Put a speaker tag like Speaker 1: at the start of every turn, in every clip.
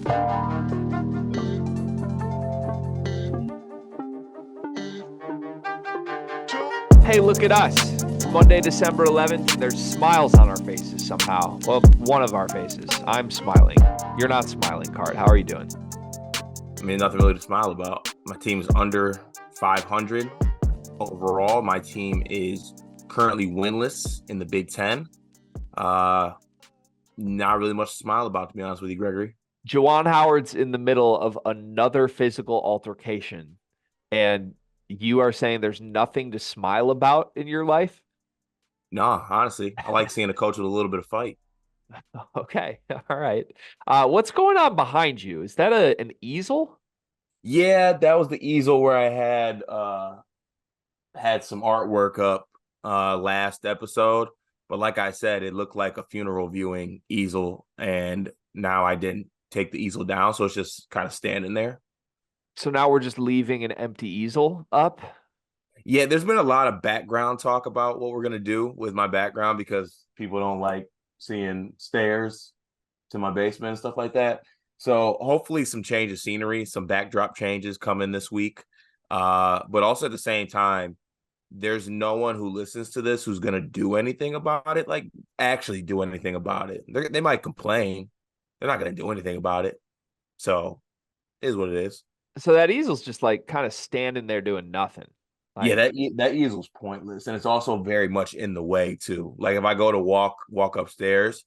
Speaker 1: Hey, look at us. It's Monday, December 11th. There's smiles on our faces somehow. Well, one of our faces. I'm smiling. You're not smiling, Cart. How are you doing?
Speaker 2: I mean, nothing really to smile about. My team's under 500 overall. My team is currently winless in the Big Ten. Not really much to smile about, to be honest with you, Gregory.
Speaker 1: Juwan Howard's in the middle of another physical altercation, and you are saying there's nothing to smile about in your life?
Speaker 2: No, honestly, I like seeing a coach with a little bit of fight.
Speaker 1: Okay. All right. What's going on behind you? Is that an easel?
Speaker 2: Yeah, that was the easel where I had some artwork up last episode. But like I said, it looked like a funeral viewing easel, and now I didn't take the easel down, so it's just kind of standing there.
Speaker 1: So now we're just leaving an empty easel up?
Speaker 2: Yeah, there's been a lot of background talk about what we're gonna do with my background because people don't like seeing stairs to my basement and stuff like that. So hopefully some change of scenery, some backdrop changes coming this week. But also at the same time, there's no one who listens to this who's gonna do anything about it, like actually do anything about it. They might complain. They're not gonna do anything about it. So it is what it is.
Speaker 1: So that easel's just like kind of standing there doing nothing.
Speaker 2: Yeah,
Speaker 1: Like,
Speaker 2: that easel's pointless, and it's also very much in the way too. Like if I go to walk upstairs,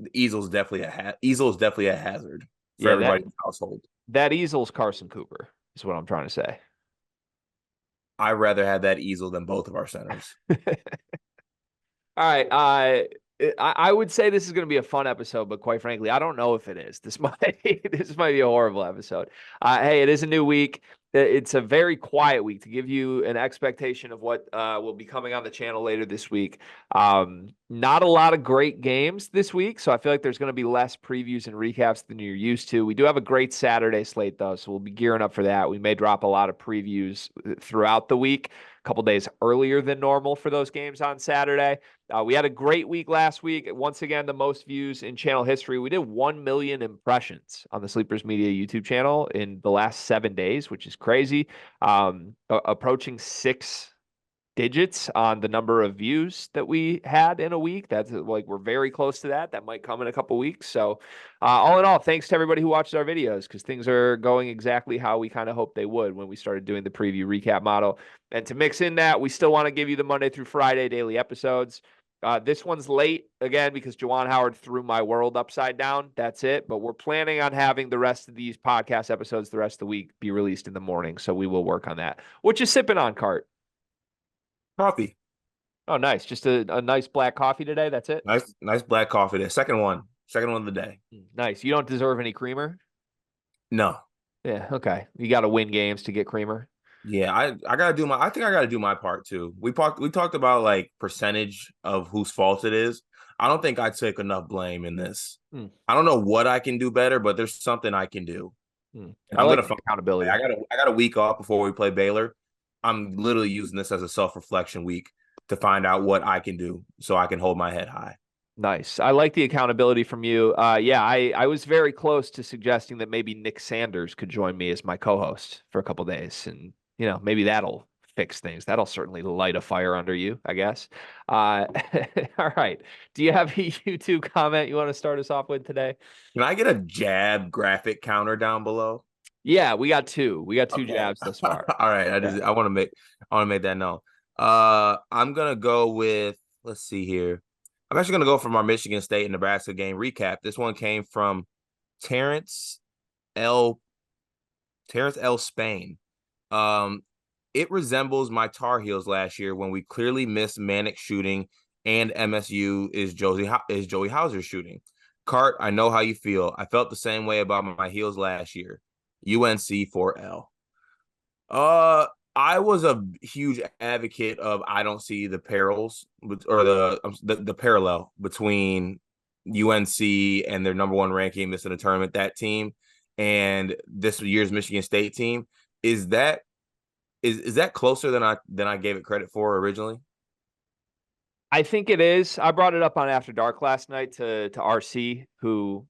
Speaker 2: the easel's definitely a hazard for
Speaker 1: yeah,
Speaker 2: everybody in the household.
Speaker 1: that easel's Carson Cooper is what I'm trying to say.
Speaker 2: I'd rather have that easel than both of our centers.
Speaker 1: All right. I would say this is going to be a fun episode, but quite frankly, I don't know if it is. This might be a horrible episode. Hey, it is a new week. It's a very quiet week to give you an expectation of what will be coming on the channel later this week. Not a lot of great games this week, so I feel like there's going to be less previews and recaps than you're used to. We do have a great Saturday slate, though, so we'll be gearing up for that. We may drop a lot of previews throughout the week, a couple days earlier than normal for those games on Saturday. We had a great week last week. Once again, the most views in channel history. We did 1 million impressions on the Sleepers Media YouTube channel in the last 7 days, which is crazy. Approaching 6 digits on the number of views that we had in a week. That's like we're very close to that. That might come in a couple weeks. So all in all, thanks to everybody who watched our videos because things are going exactly how we kind of hoped they would when we started doing the preview recap model. And to mix in that, we still want to give you the Monday through Friday daily episodes. This one's late again because Juwan Howard threw my world upside down. That's it. But we're planning on having the rest of these podcast episodes the rest of the week be released in the morning. So we will work on that. What you sipping on, Cart?
Speaker 2: Coffee.
Speaker 1: Oh, nice. Just a nice black coffee today. That's it.
Speaker 2: Nice black coffee there. Second one of the day.
Speaker 1: Nice. You don't deserve any creamer?
Speaker 2: No.
Speaker 1: Yeah, okay. You got to win games to get creamer.
Speaker 2: Yeah, I gotta do my. I think I gotta do my part too. We talked about like percentage of whose fault it is. I don't think I took enough blame in this. I don't know what I can do better, but there's something I can do. And
Speaker 1: I
Speaker 2: I'm
Speaker 1: like
Speaker 2: gonna
Speaker 1: accountability.
Speaker 2: I got a week off before we play Baylor. I'm literally using this as a self-reflection week to find out what I can do so I can hold my head high.
Speaker 1: Nice. I like the accountability from you. Yeah, I was very close to suggesting that maybe Nick Sanders could join me as my co-host for a couple days, and maybe that'll fix things. That'll certainly light a fire under you, I guess. All right. Do you have a YouTube comment you want to start us off with today?
Speaker 2: Can I get a jab graphic counter down below?
Speaker 1: Yeah, we got two. We got two jabs thus far.
Speaker 2: All right. I want to make that known. I'm gonna go with, let's see here. I'm actually gonna go from our Michigan State and Nebraska game recap. This one came from Terrence L. Spain. It resembles my Tar Heels last year when we clearly missed Manic shooting and MSU is Joey Hauser's shooting. Cart, I know how you feel. I felt the same way about my Heels last year. UNC 4L. I was a huge advocate of I don't see the perils or the parallel between UNC and their number one ranking missing a tournament, that team, and this year's Michigan State team. Is that closer than I gave it credit for originally?
Speaker 1: I think it is. I brought it up on After Dark last night to RC, who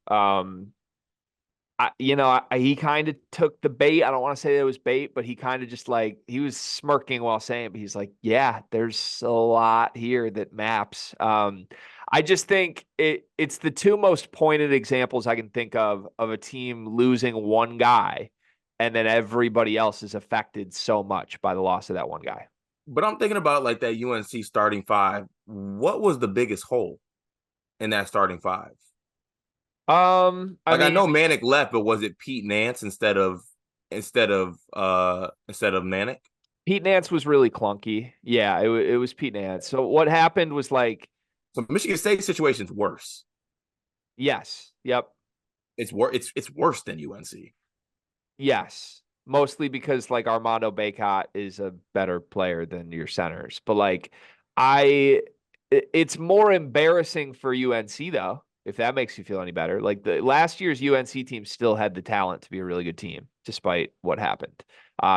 Speaker 1: He kind of took the bait. I don't want to say it was bait, but he kind of just like he was smirking while saying, but he's like, yeah, there's a lot here that maps. I just think it's the two most pointed examples I can think of a team losing one guy, and then everybody else is affected so much by the loss of that one guy.
Speaker 2: But I'm thinking about like that UNC starting five. What was the biggest hole in that starting five?
Speaker 1: I
Speaker 2: Like I
Speaker 1: mean,
Speaker 2: know Manic left, but was it Pete Nance instead of Manic?
Speaker 1: Pete Nance was really clunky. Yeah, it was Pete Nance. So what happened was like,
Speaker 2: So Michigan State situation's worse.
Speaker 1: yes, yep.
Speaker 2: It's worse than UNC.
Speaker 1: Yes, mostly because like Armando Bacot is a better player than your centers. But like it's more embarrassing for UNC though, if that makes you feel any better. Like the last year's UNC team still had the talent to be a really good team despite what happened.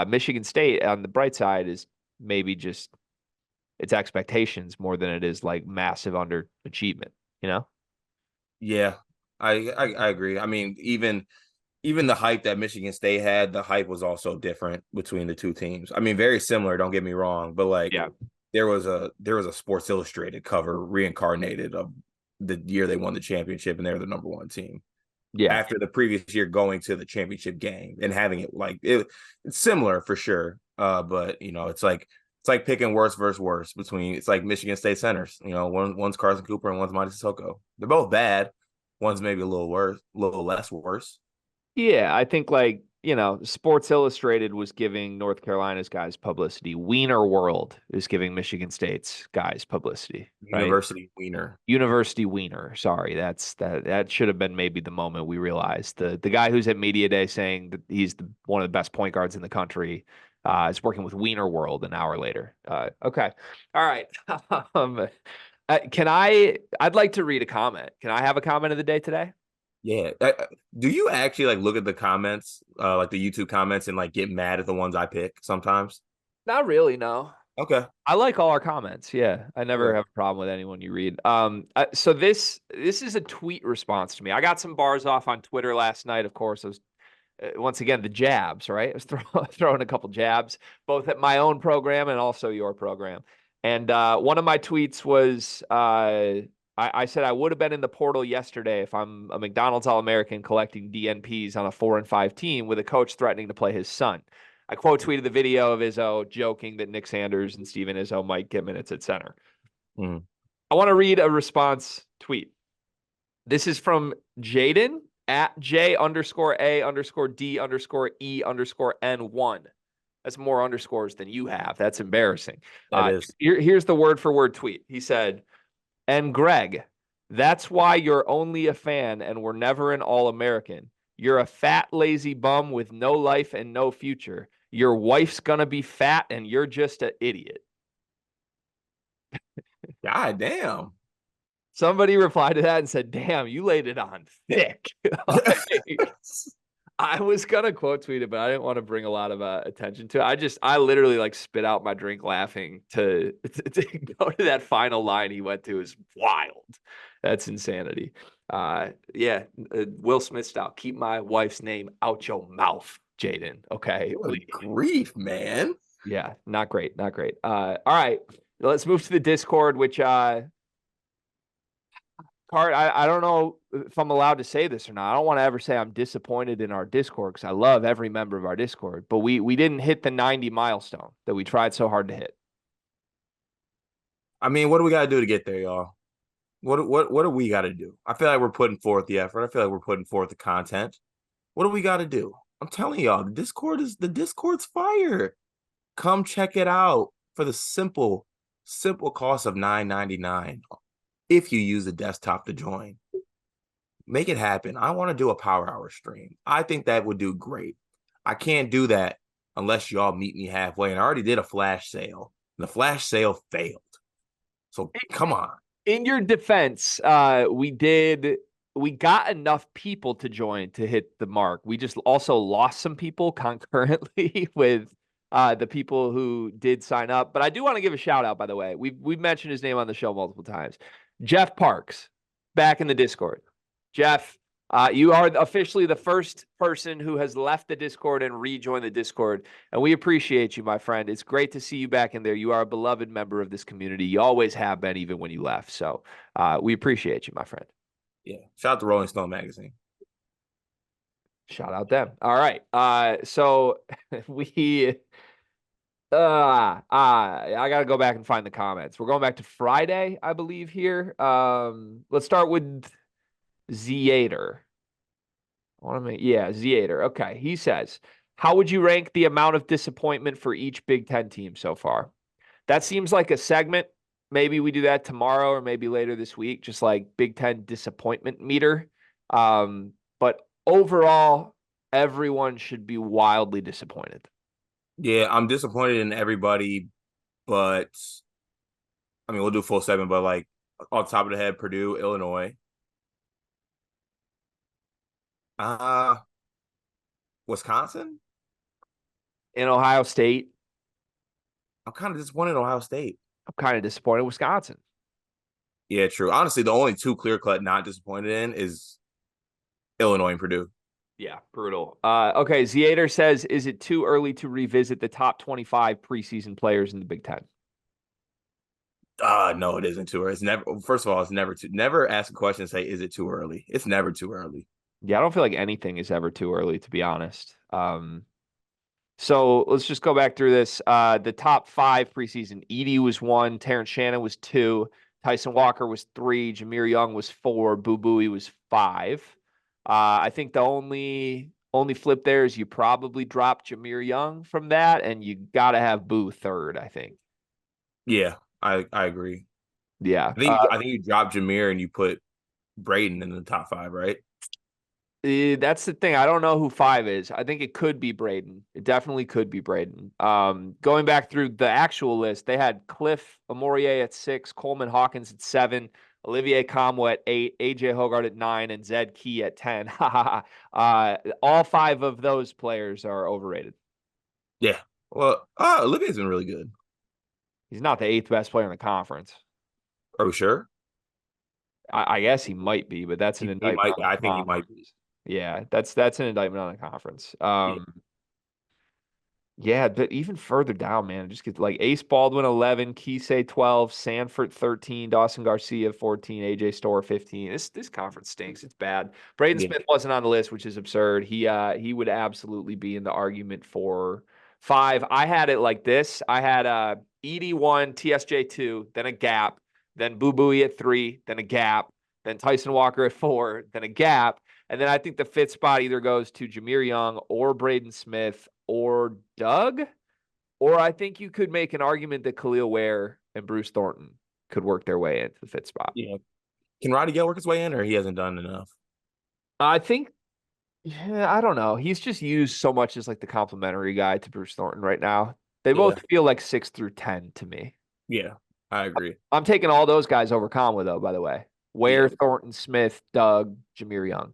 Speaker 1: Michigan State on the bright side is maybe just its expectations more than it is like massive underachievement, you know?
Speaker 2: Yeah, I agree. I mean, even the hype that Michigan State had, the hype was also different between the two teams. I mean, very similar, don't get me wrong, but like
Speaker 1: Yeah.
Speaker 2: there was a Sports Illustrated cover reincarnated of the year they won the championship and they were the number one team.
Speaker 1: Yeah.
Speaker 2: After the previous year going to the championship game and having it like it's similar for sure. But it's like picking worse versus worse between it's like Michigan State centers. One's Carson Cooper and one's Monty Sissoko. They're both bad. One's maybe a little worse, a little less worse.
Speaker 1: Yeah, I think like, Sports Illustrated was giving North Carolina's guys publicity. Wiener World is giving Michigan State's guys publicity, right?
Speaker 2: University Wiener.
Speaker 1: University Wiener. Sorry, that should have been maybe the moment we realized the guy who's at media day saying that he's one of the best point guards in the country is working with Wiener World an hour later. Okay, all right. I'd like to read a comment. Can I have a comment of the day today?
Speaker 2: Yeah. Do you actually like look at the comments, like the YouTube comments, and like get mad at the ones I pick sometimes?
Speaker 1: Not really, no.
Speaker 2: Okay.
Speaker 1: I like all our comments. Yeah, I never
Speaker 2: Yeah.
Speaker 1: have a problem with anyone you read. So this is a tweet response to me. I got some bars off on Twitter last night. Of course, I was once again the jabs. Right, I was throwing a couple jabs, both at my own program and also your program. And one of my tweets was, I said I would have been in the portal yesterday if I'm a McDonald's All-American collecting DNPs on a 4-5 team with a coach threatening to play his son. I quote tweeted the video of Izzo joking that Nick Sanders and Steven Izzo might get minutes at center.
Speaker 2: Mm.
Speaker 1: I want to read a response tweet. This is from Jaden at J_A_D_E_N1. That's more underscores than you have. That's embarrassing.
Speaker 2: That is.
Speaker 1: Here's the word for word tweet. He said, and Greg, that's why you're only a fan and we're never an All-American. You're a fat, lazy bum with no life and no future. Your wife's going to be fat and you're just an idiot.
Speaker 2: God damn.
Speaker 1: Somebody replied to that and said, damn, you laid it on thick. I was going to quote tweet it, but I didn't want to bring a lot of attention to it. I literally like spit out my drink laughing to go to that final line he went to is wild. That's insanity. Will Smith style. Keep my wife's name out your mouth, Jaden. Okay.
Speaker 2: Good grief, man.
Speaker 1: Yeah, not great. Not great. All right. Let's move to the Discord, which Cart, I don't know if I'm allowed to say this or not. I don't want to ever say I'm disappointed in our Discord because I love every member of our Discord, but we didn't hit the 90 milestone that we tried so hard to hit.
Speaker 2: I mean, what do we got to do to get there, y'all? What do we got to do? I feel like we're putting forth the effort. I feel like we're putting forth the content. What do we got to do? I'm telling y'all, the Discord's fire. Come check it out for the simple cost of $9.99. If you use a desktop to join, make it happen. I want to do a power hour stream. I think that would do great. I can't do that unless y'all meet me halfway. And I already did a flash sale. And the flash sale failed. So come on.
Speaker 1: In your defense, we got enough people to join to hit the mark. We just also lost some people concurrently with the people who did sign up. But I do want to give a shout out, by the way. We've mentioned his name on the show multiple times. Jeff Parks, back in the Discord. Jeff, You are officially the first person who has left the Discord and rejoined the Discord, and we appreciate you, my friend. It's great to see you back in there. You are a beloved member of this community. You always have been, even when you left. So we appreciate you, my friend.
Speaker 2: Yeah. Shout out to Rolling Stone magazine.
Speaker 1: Shout out them. All right. So we I gotta go back and find the comments. We're going back to Friday, I believe, here. Let's start with Zeater. Zeater. Okay. He says, how would you rank the amount of disappointment for each Big Ten team so far? That seems like a segment. Maybe we do that tomorrow or maybe later this week, just like Big Ten disappointment meter. But overall, everyone should be wildly disappointed.
Speaker 2: Yeah, I'm disappointed in everybody, but I mean, we'll do full segment, but like off the top of the head, Purdue, Illinois. Wisconsin?
Speaker 1: In Ohio State,
Speaker 2: I'm kind of disappointed in Ohio State.
Speaker 1: I'm kind of disappointed in Wisconsin.
Speaker 2: Yeah, true. Honestly, the only two clear-cut not disappointed in is Illinois and Purdue.
Speaker 1: Yeah, brutal. Okay, Zeater says, is it too early to revisit the top 25 preseason players in the Big Ten?
Speaker 2: No, it isn't too early. It's never. First of all, it's never ask a question and say, "Is it too early?" It's never too early.
Speaker 1: Yeah, I don't feel like anything is ever too early, to be honest. So let's just go back through this. The top 5 preseason: Edey was 1, Terrence Shannon was 2, Tyson Walker was 3, Jameer Young was 4, Boo Buie was 5. I think the only flip there is you probably dropped Jameer Young from that, and you got to have Boo third, I think.
Speaker 2: Yeah, I agree.
Speaker 1: Yeah.
Speaker 2: I think you dropped Jameer and you put Braden in the top 5, right?
Speaker 1: That's the thing. I don't know who 5 is. I think it could be Braden. It definitely could be Braden. Going back through the actual list, they had Cliff Amorie at 6, Coleman Hawkins at 7, Olivier Comwo at 8, AJ Hoggard at 9, and Zed Key at 10. All 5 of those players are overrated.
Speaker 2: Yeah. Well, Olivier's been really good.
Speaker 1: He's not the 8th best player in the conference.
Speaker 2: Are we sure?
Speaker 1: I guess he might be, but that's an indictment.
Speaker 2: I think he might be.
Speaker 1: Yeah, that's an indictment on the conference. Yeah, but even further down, man, just get like Ace Baldwin 11, Kisei 12, Sanford 13, Dawson Garcia 14, AJ Storr 15. This conference stinks. It's bad. Braden Smith wasn't on the list, which is absurd. He would absolutely be in the argument for 5. I had it like this. I had Edey 1, TSJ 2, then a gap, then Boo Buie at 3, then a gap, then Tyson Walker at 4, then a gap. And then I think the 5th spot either goes to Jameer Young or Braden Smith or Doug, or I think you could make an argument that Khalil Ware and Bruce Thornton could work their way into the 5th spot.
Speaker 2: Yeah. Can Roddy Gale work his way in, or he hasn't done enough?
Speaker 1: I think, I don't know. He's just used so much as like the complimentary guy to Bruce Thornton right now. They both feel like 6 through 10 to me.
Speaker 2: Yeah, I agree.
Speaker 1: I'm taking all those guys over Conway, though, by the way. Ware, Thornton, Smith, Doug, Jameer Young.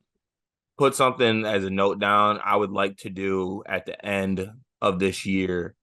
Speaker 2: Put something as a note down. I would like to do at the end of this year,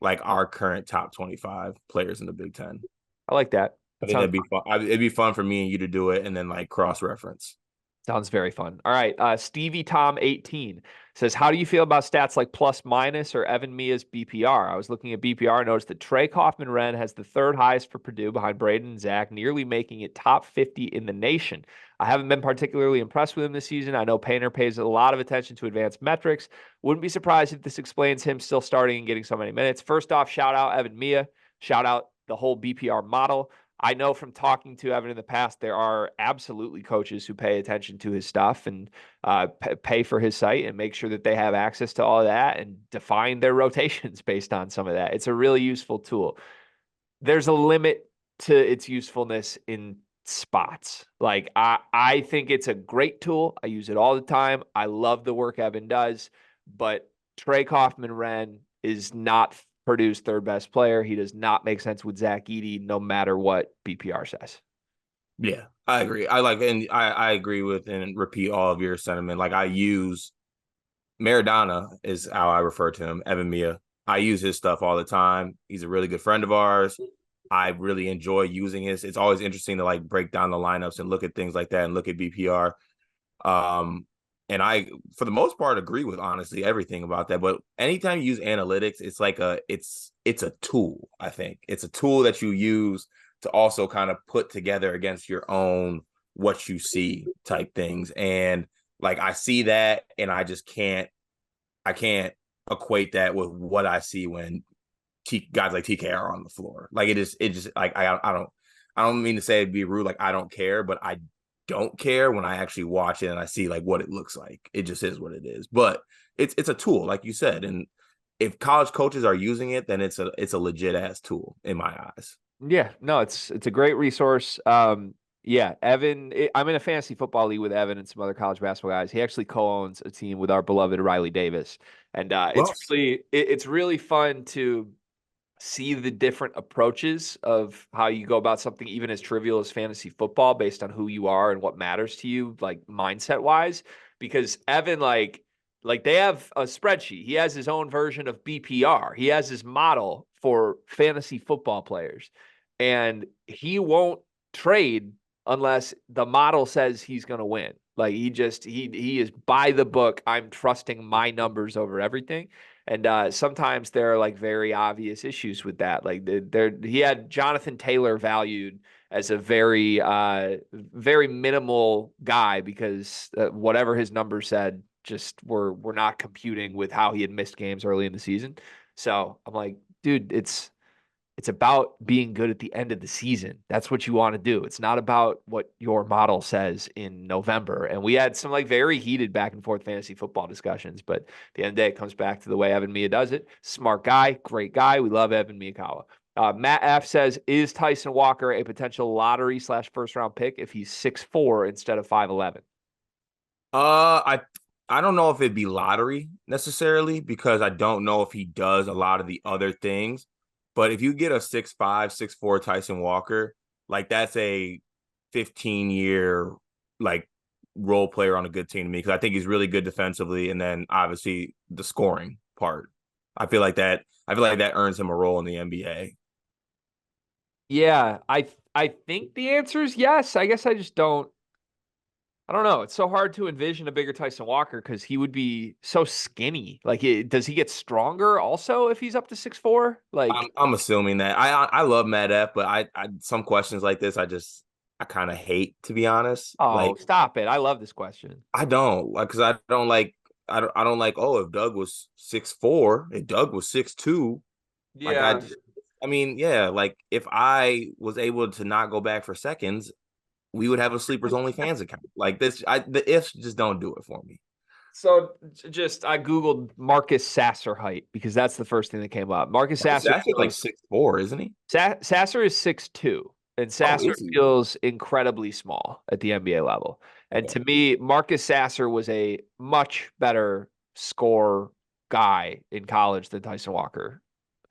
Speaker 2: like our current top 25 players in the Big Ten.
Speaker 1: I like that.
Speaker 2: I think that'd be fun. It'd be fun for me and you to do it and then like cross-reference.
Speaker 1: Sounds very fun. All right. Stevie Tom 18 says, how do you feel about stats like plus minus or Evan Mia's BPR? I was looking at BPR and noticed that Trey Kaufman-Renn has the 3rd highest for Purdue behind Braden and Zach, nearly making it top 50 in the nation. I haven't been particularly impressed with him this season. I know Painter pays a lot of attention to advanced metrics. Wouldn't be surprised if this explains him still starting and getting so many minutes. First off, shout out Evan Mia. Shout out the whole BPR model. I know from talking to Evan in the past, there are absolutely coaches who pay attention to his stuff and pay for his site and make sure that they have access to all of that and define their rotations based on some of that. It's a really useful tool. There's a limit to its usefulness in spots. Like I think it's a great tool. I use it all the time. I love the work Evan does, but Trey Kaufman-Renn is not Purdue's 3rd best player. He does not make sense with Zach Edey, no matter what BPR says.
Speaker 2: Yeah, I agree. I agree with and repeat all of your sentiment. Like I use Maradona is how I refer to him, Evan Mia. I use his stuff all the time. He's a really good friend of ours. I really enjoy using his. It's always interesting to like break down the lineups and look at things like that and look at BPR. And I, for the most part, agree with honestly everything about that. But anytime you use analytics, it's like it's a tool. I think it's a tool that you use to also kind of put together against your own what you see type things. And like I see that, and I can't equate that with what I see when guys like TK are on the floor. Like it just like I don't mean to say it'd be rude, like I don't care, but I don't care when I actually watch it and I see like what it looks like. It just is what it is. But it's a tool, like you said, and if college coaches are using it, then it's a legit ass tool in my eyes.
Speaker 1: Yeah, no, it's a great resource. Yeah, Evan, I'm in a fantasy football league with Evan and some other college basketball guys. He actually co-owns a team with our beloved Riley Davis, and
Speaker 2: Well,
Speaker 1: it's really fun to see the different approaches of how you go about something even as trivial as fantasy football based on who you are and what matters to you, like mindset wise. Because Evan, like they have a spreadsheet. He has his own version of BPR. He has his model for fantasy football players, and he won't trade unless the model says he's going to win. Like he is by the book. I'm trusting my numbers over everything. And sometimes there are like very obvious issues with that. Like he had Jonathan Taylor valued as a very minimal guy because whatever his numbers said just were not computing with how he had missed games early in the season. So I'm like, dude, it's about being good at the end of the season. That's what you want to do. It's not about what your model says in November. And we had some like very heated back and forth fantasy football discussions, but at the end of the day, it comes back to the way Evan Mia does it. Smart guy, great guy. We love Evan Miyakawa. Matt F says, is Tyson Walker a potential lottery / first round pick if he's 6'4" instead of 5'11"?
Speaker 2: I don't know if it'd be lottery necessarily because I don't know if he does a lot of the other things. But if you get a 6'5", 6'4" Tyson Walker, like that's a 15-year like role player on a good team to me because I think he's really good defensively, and then obviously the scoring part. I feel like that earns him a role in the NBA.
Speaker 1: Yeah, I think the answer is yes. I guess I don't know. It's so hard to envision a bigger Tyson Walker because he would be so skinny. Like, does he get stronger also if he's up to 6'4"? Like,
Speaker 2: I'm assuming that I love Matt F, but I some questions like this I kind of hate, to be honest.
Speaker 1: oh,
Speaker 2: Like
Speaker 1: stop it. I love this question.
Speaker 2: I don't like because I don't like, oh, if Doug was 6'4", if Doug was 6'2", like
Speaker 1: Yeah.
Speaker 2: I mean, yeah, like if I was able to not go back for seconds, we would have a sleepers only fans account. Like the ifs just don't do it for me.
Speaker 1: So just I Googled Marcus Sasser height because that's the first thing that came up. Marcus Sasser
Speaker 2: That's like
Speaker 1: feels
Speaker 2: 6'4", isn't he?
Speaker 1: Sasser is 6'2", and
Speaker 2: Oh,
Speaker 1: Sasser
Speaker 2: is he?
Speaker 1: feels incredibly small at the NBA level. And
Speaker 2: Okay.
Speaker 1: to me, Marcus Sasser was a much better score guy in college than Tyson Walker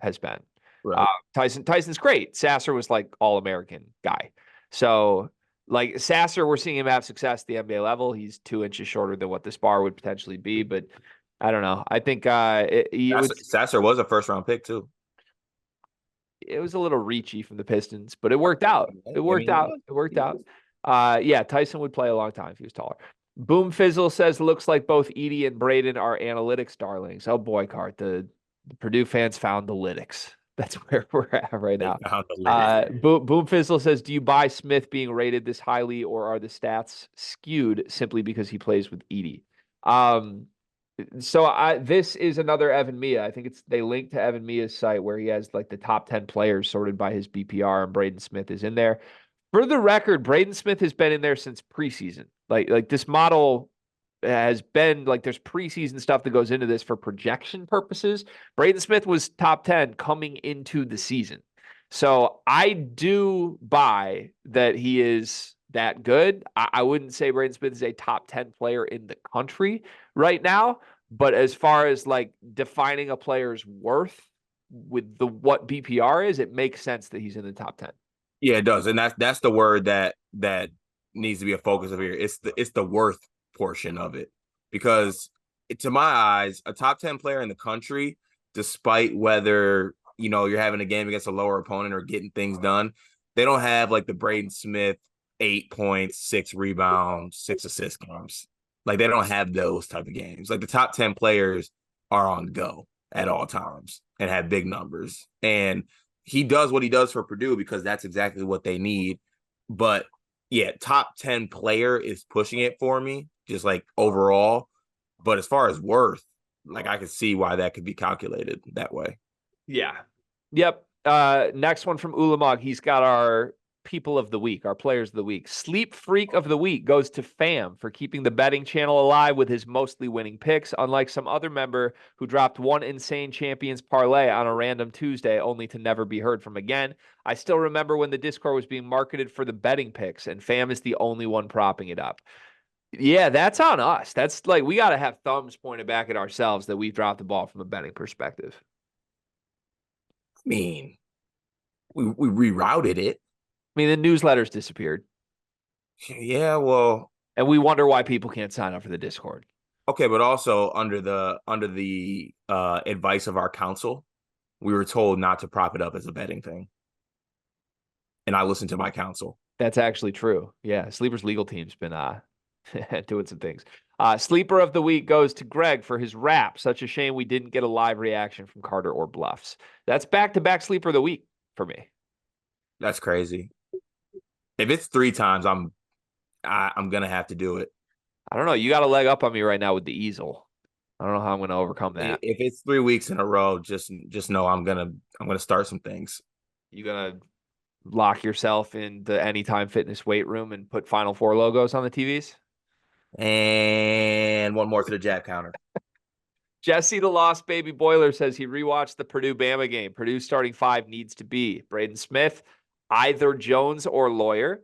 Speaker 1: has been. Uh,
Speaker 2: Right.
Speaker 1: Tyson's great. Sasser was like all-American guy. So like Sasser, we're seeing him have success at the NBA level. He's 2 inches shorter than what this bar would potentially be, but I don't know. I think
Speaker 2: Sasser was a first round pick too.
Speaker 1: it was a little reachy from the Pistons, but it worked out. It
Speaker 2: I
Speaker 1: worked
Speaker 2: mean,
Speaker 1: out. It worked out. Yeah, Tyson would play a long time if he was taller. Boom Fizzle says looks like both Edie and Braden are analytics darlings. Oh boy, Cart, the Purdue fans found the lytics. That's where we're at right
Speaker 2: they
Speaker 1: now.
Speaker 2: found the lyrics.
Speaker 1: Boom Fizzle says, do you buy Smith being rated this highly, or are the stats skewed simply because he plays with Edie? So this is another Evan Mia. I think they link to Evan Mia's site where he has like the top 10 players sorted by his BPR, and Braden Smith is in there. For the record, Braden Smith has been in there since preseason. Like this model has been like there's preseason stuff that goes into this for projection purposes. Braden Smith was top 10 coming into the season. So I do buy that he is that good. I wouldn't say Braden Smith is a top 10 player in the country right now, but as far as like defining a player's worth with what BPR is, it makes sense that he's in the top 10.
Speaker 2: Yeah, it does, and that's the word that needs to be a focus of here. It's the worth portion of it because to my eyes, a top 10 player in the country, despite whether you're having a game against a lower opponent or getting things done, they don't have like the Braden Smith 8 points, 6 rebounds, 6 assist games. Like they don't have those type of games. Like the top 10 players are on go at all times and have big numbers. And he does what he does for Purdue because that's exactly what they need. But yeah, top 10 player is pushing it for me, just like overall. But as far as worth, like I can see why that could be calculated that way.
Speaker 1: Yeah. Yep. Next one from Ulamog. He's got our people of the week, our players of the week. Sleep freak of the week goes to Fam for keeping the betting channel alive with his mostly winning picks, unlike some other member who dropped one insane champions parlay on a random Tuesday only to never be heard from again. I still remember when the Discord was being marketed for the betting picks, and Fam is the only one propping it up. Yeah, that's on us. That's like, we got to have thumbs pointed back at ourselves that we've dropped the ball from a betting perspective.
Speaker 2: I mean, we rerouted it.
Speaker 1: I mean, the newsletter's disappeared.
Speaker 2: Yeah, well,
Speaker 1: and we wonder why people can't sign up for the Discord.
Speaker 2: Okay, but also under the advice of our counsel, we were told not to prop it up as a betting thing. And I listened to my counsel.
Speaker 1: That's actually true. Yeah, Sleeper's legal team's been doing some things. Sleeper of the week goes to Greg for his rap. Such a shame we didn't get a live reaction from Carter or Bluffs. That's back-to-back Sleeper of the week for me.
Speaker 2: That's crazy. If it's 3 times, I'm gonna have to do it.
Speaker 1: I don't know. You got a leg up on me right now with the easel. I don't know how I'm gonna overcome that.
Speaker 2: If it's 3 weeks in a row, just know I'm gonna start some things.
Speaker 1: You gonna lock yourself in the Anytime Fitness weight room and put Final Four logos on the TVs?
Speaker 2: And one more to the jab counter.
Speaker 1: Jesse the Lost Baby Boiler says he rewatched the Purdue Bama game. Purdue starting 5 needs to be Braden Smith, either Jones or Lawyer,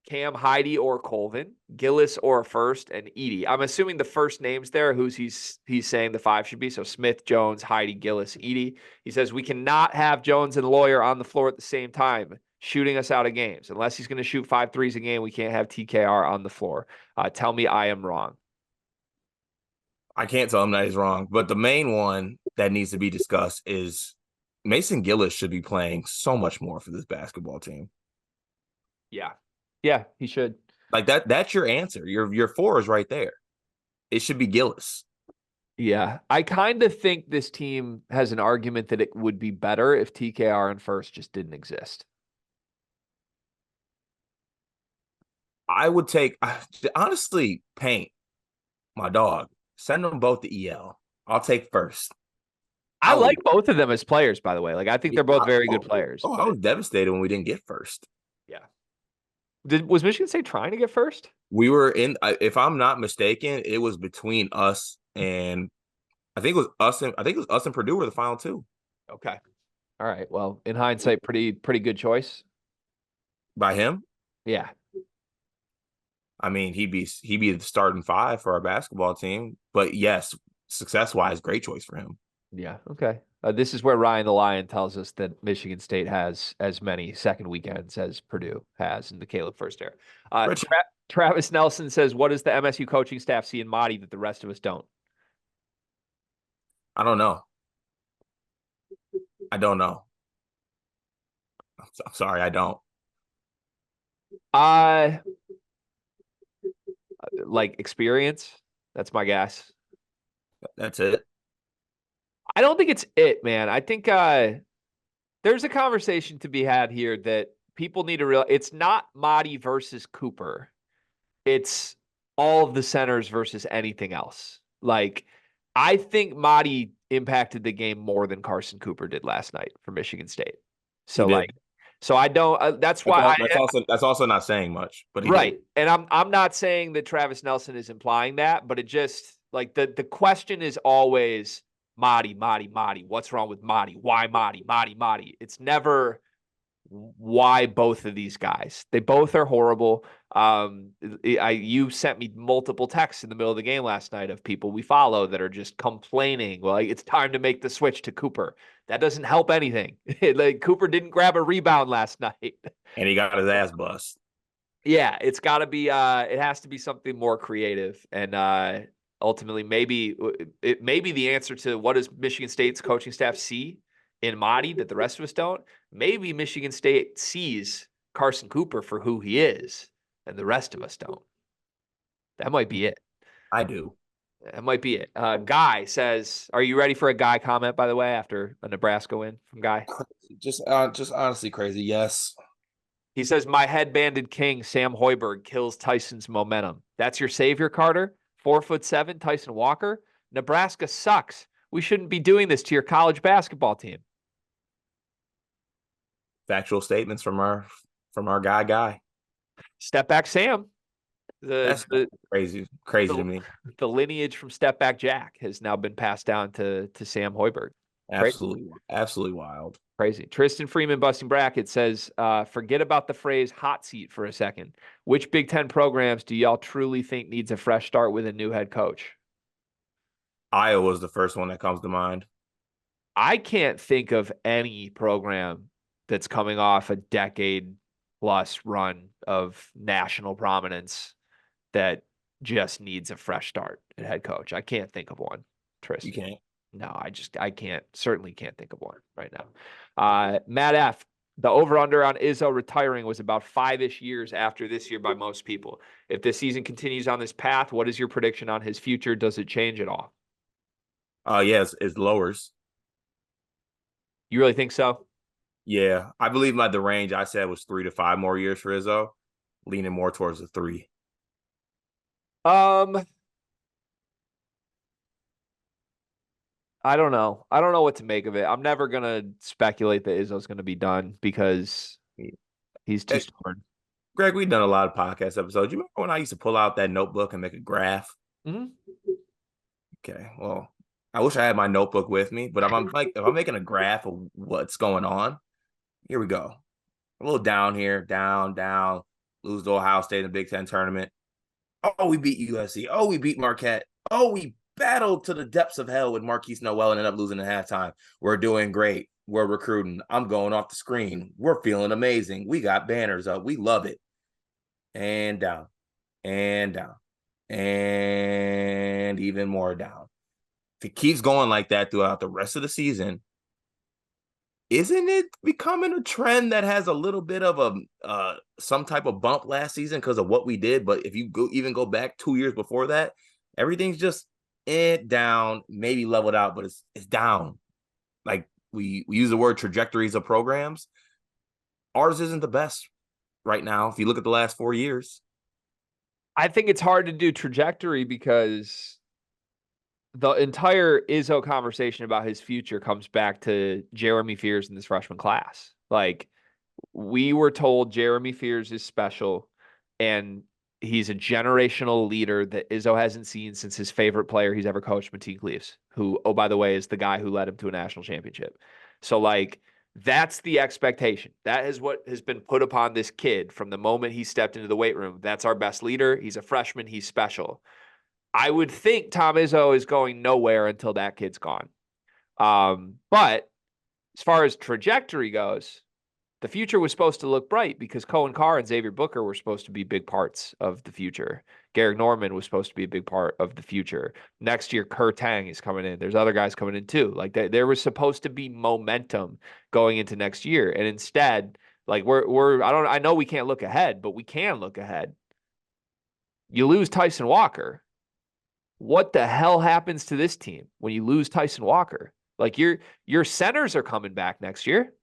Speaker 1: Cam Heidi or Colvin, Gillis or First, and Edie. I'm assuming the first names there, who's he's saying the 5 should be. So Smith, Jones, Heidi, Gillis, Edie. He says we cannot have Jones and Lawyer on the floor at the same time, shooting us out of games. Unless he's going to shoot 5 threes a game, we can't have TKR on the floor. Tell me I am wrong.
Speaker 2: I can't tell him that he's wrong, but the main one that needs to be discussed is Mason Gillis should be playing so much more for this basketball team.
Speaker 1: Yeah. Yeah, he should.
Speaker 2: Like that's your answer. Your 4 is right there. It should be Gillis.
Speaker 1: Yeah. I kind of think this team has an argument that it would be better if TKR and First just didn't exist.
Speaker 2: I would take, honestly, Paint, my dog. Send them both to EL. I'll take First.
Speaker 1: I like both of them as players, by the way. Like, I think they're both very good players.
Speaker 2: I was devastated when we didn't get First.
Speaker 1: Yeah. Was Michigan State trying to get First?
Speaker 2: We were in, if I'm not mistaken, it was between us and I think it was us and Purdue were the final 2.
Speaker 1: Okay. All right. Well, in hindsight, pretty good choice.
Speaker 2: By him?
Speaker 1: Yeah.
Speaker 2: I mean, he'd be the starting 5 for our basketball team. But yes, success-wise, great choice for him.
Speaker 1: Yeah. Okay. This is where Ryan the Lion tells us that Michigan State has as many second weekends as Purdue has in the Caleb First era. Travis Nelson says, what does the MSU coaching staff see in Madi that the rest of us don't?
Speaker 2: I don't know. I'm sorry, I don't.
Speaker 1: Like experience. That's my guess.
Speaker 2: That's it.
Speaker 1: I don't think it's it, man. I think there's a conversation to be had here that people need to realize. It's not Madi versus Cooper. It's all of the centers versus anything else. Like, I think Madi impacted the game more than Carson Cooper did last night for Michigan State. So I don't. That's why
Speaker 2: that's also not saying much. But
Speaker 1: right, and I'm not saying that Travis Nelson is implying that, but it just like the question is always Madi. What's wrong with Madi? Why Madi? It's never why both of these guys. They both are horrible. You sent me multiple texts in the middle of the game last night of people we follow that are just complaining. Well, it's time to make the switch to Cooper. That doesn't help anything. Like, Cooper didn't grab a rebound last night,
Speaker 2: and he got his ass bust.
Speaker 1: Yeah, it's got to be. It has to be something more creative, and ultimately, maybe the answer to what does Michigan State's coaching staff see in Madi that the rest of us don't. Maybe Michigan State sees Carson Cooper for who he is, and the rest of us don't. That might be it.
Speaker 2: I do.
Speaker 1: That might be it. Guy says, "Are you ready for a Guy comment?" By the way, after a Nebraska win from Guy,
Speaker 2: Just honestly crazy. Yes.
Speaker 1: he says, "My head-banded king Sam Hoiberg kills Tyson's momentum. That's your savior, Carter. 4'7" Tyson Walker. Nebraska sucks. We shouldn't be doing this to your college basketball team."
Speaker 2: Factual statements from our guy.
Speaker 1: Step back, Sam. The
Speaker 2: That's
Speaker 1: the
Speaker 2: crazy to
Speaker 1: the,
Speaker 2: me.
Speaker 1: the lineage from Step Back Jack has now been passed down to Sam Hoiberg.
Speaker 2: Absolutely wild.
Speaker 1: Crazy. Tristan Freeman busting bracket says, forget about the phrase hot seat for a second. Which Big Ten programs do y'all truly think needs a fresh start with a new head coach?
Speaker 2: Iowa's the first one that comes to mind.
Speaker 1: I can't think of any program that's coming off a decade plus run of national prominence that just needs a fresh start at head coach. I can't think of one, Tristan.
Speaker 2: You can't.
Speaker 1: No, I certainly can't think of one right now. Matt F., the over-under on Izzo retiring was about 5-ish years after this year by most people. If this season continues on this path, what is your prediction on his future? Does it change at all?
Speaker 2: Yes, it lowers.
Speaker 1: You really think so?
Speaker 2: Yeah, I believe like the range I said was 3 to 5 more years for Izzo, leaning more towards the 3.
Speaker 1: I don't know. I don't know what to make of it. I'm never gonna speculate that Izzo's gonna be done because he's too
Speaker 2: Hey,
Speaker 1: stubborn.
Speaker 2: Greg, we've done a lot of podcast episodes. You remember when I used to pull out that notebook and make a graph?
Speaker 1: Mm-hmm.
Speaker 2: Okay, well, I wish I had my notebook with me, but if I'm making a graph of what's going on, here we go. A little down here, down, lose to Ohio State in the Big Ten tournament. Oh, we beat USC. Oh, we beat Marquette. Oh, we battled to the depths of hell with Marquise Noel and ended up losing at halftime. We're doing great. We're recruiting. I'm going off the screen. We're feeling amazing. We got banners up. We love it. And down, and down, and even more down. If it keeps going like that throughout the rest of the season, isn't it becoming a trend that has a little bit of a some type of bump last season because of what we did? But if you go back 2 years before that, everything's just down, maybe leveled out, but it's down. Like we use the word trajectories of programs. Ours isn't the best right now. If you look at the last 4 years,
Speaker 1: I think it's hard to do trajectory because the entire Izzo conversation about his future comes back to Jeremy Fears in this freshman class. Like, we were told Jeremy Fears is special and he's a generational leader that Izzo hasn't seen since his favorite player he's ever coached, Mateen Cleaves, who, oh, by the way, is the guy who led him to a national championship. So, like, that's the expectation. That is what has been put upon this kid from the moment he stepped into the weight room. That's our best leader. He's a freshman. He's special. I would think Tom Izzo is going nowhere until that kid's gone. But as far as trajectory goes, the future was supposed to look bright because Cohen Carr and Xavier Booker were supposed to be big parts of the future. Garrick Norman was supposed to be a big part of the future. Next year, Kerr Tang is coming in. There's other guys coming in too. Like there was supposed to be momentum going into next year, and instead, like I know we can't look ahead, but we can look ahead. You lose Tyson Walker. What the hell happens to this team when you lose Tyson Walker? Like your centers are coming back next year.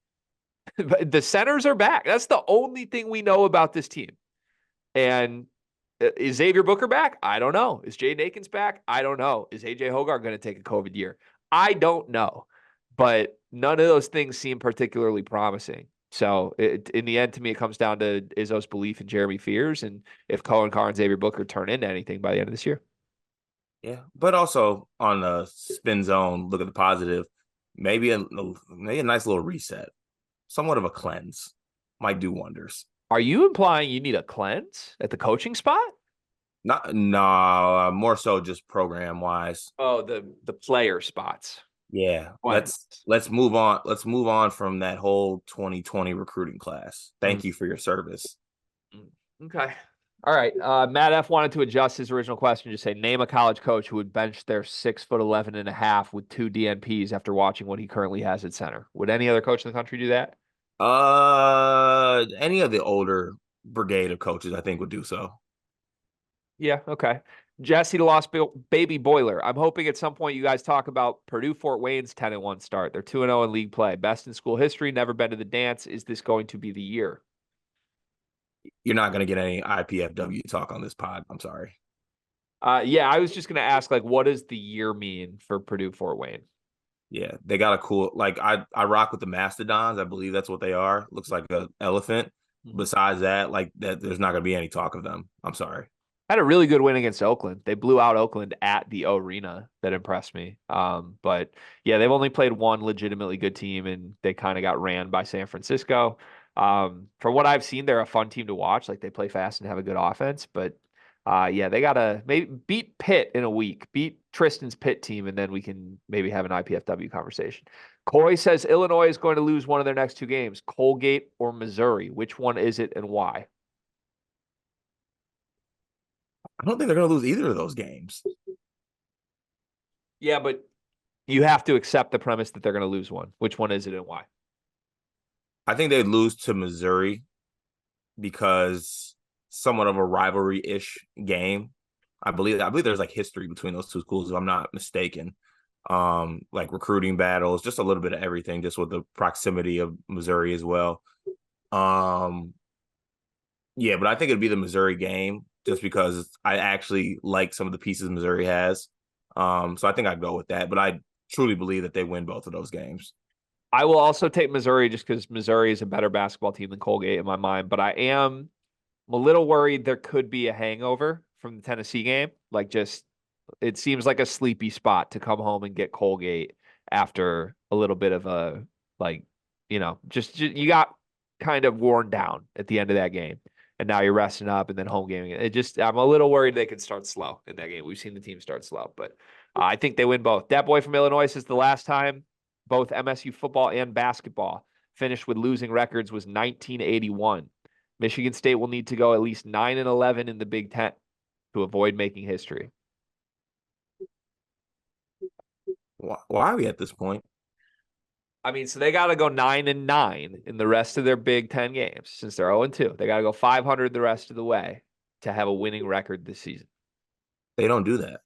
Speaker 1: The centers are back. That's the only thing we know about this team. And is Xavier Booker back? I don't know. Is Jaden Akins back? I don't know. Is AJ Hogarth going to take a COVID year? I don't know. But none of those things seem particularly promising. So in the end, to me, it comes down to Izzo's belief in Jeremy Fears and if Cohen Carr and Xavier Booker turn into anything by the end of this year.
Speaker 2: yeah. But also on the spin zone, look at the positive. Maybe a nice little reset, somewhat of a cleanse, might do wonders.
Speaker 1: Are you implying you need a cleanse at the coaching spot?
Speaker 2: No, more so just program wise.
Speaker 1: Oh, the player spots.
Speaker 2: Yeah,
Speaker 1: Cleanse.
Speaker 2: let's move on. Let's move on from that whole 2020 recruiting class. Thank you for your service.
Speaker 1: Okay. All right. Matt F wanted to adjust his original question. Just say, name a college coach who would bench their 6'11.5" with 2 DNPs after watching what he currently has at center. Would any other coach in the country do that?
Speaker 2: Any of the older brigade of coaches, I think, would do so.
Speaker 1: Yeah. Okay. Jesse the Lost Baby Boiler. I'm hoping at some point you guys talk about Purdue Fort Wayne's 10-1 start. They're 2-0 in league play. Best in school history, never been to the dance. Is this going to be the year?
Speaker 2: You're not going to get any IPFW talk on this pod. I'm sorry.
Speaker 1: Yeah, I was just going to ask, like, what does the year mean for Purdue Fort Wayne?
Speaker 2: Yeah, they got a cool, like, I rock with the Mastodons. I believe that's what they are. Looks like an elephant.
Speaker 1: Mm-hmm.
Speaker 2: Besides that, like, that, there's not going to be any talk of them. I'm sorry.
Speaker 1: Had a really good win against Oakland. They blew out Oakland at the arena. That impressed me. But yeah, they've only played one legitimately good team, and they kind of got ran by San Francisco. From what I've seen, they're a fun team to watch. Like, they play fast and have a good offense. But yeah, they gotta maybe beat Pitt in a week, beat Tristan's Pitt team, and then we can maybe have an IPFW conversation. Coy says Illinois is going to lose one of their next two games, Colgate or Missouri. Which one is it and why?
Speaker 2: I don't think they're going to lose either of those games.
Speaker 1: Yeah, but you have to accept the premise that they're going to lose one. Which one is it and why?
Speaker 2: I think they'd lose to Missouri because somewhat of a rivalry-ish game. I believe there's like history between those two schools, if I'm not mistaken. Like recruiting battles, just a little bit of everything, just with the proximity of Missouri as well. Yeah, but I think it'd be the Missouri game just because I actually like some of the pieces Missouri has. So I think I'd go with that, but I truly believe that they win both of those games.
Speaker 1: I will also take Missouri just because Missouri is a better basketball team than Colgate in my mind, but I'm a little worried there could be a hangover from the Tennessee game. Like, just it seems like a sleepy spot to come home and get Colgate after a little bit of a, like, just you got kind of worn down at the end of that game. And now you're resting up and then home gaming. I'm a little worried they could start slow in that game. We've seen the team start slow, but I think they win both. That boy from Illinois says the last time both MSU football and basketball finished with losing records was 1981. Michigan State will need to go at least 9-11 in the Big Ten to avoid making history.
Speaker 2: Why are we at this point?
Speaker 1: I mean, so they got to go 9-9 in the rest of their Big Ten games since they're 0-2. They got to go 500 the rest of the way to have a winning record this season.
Speaker 2: They don't do that.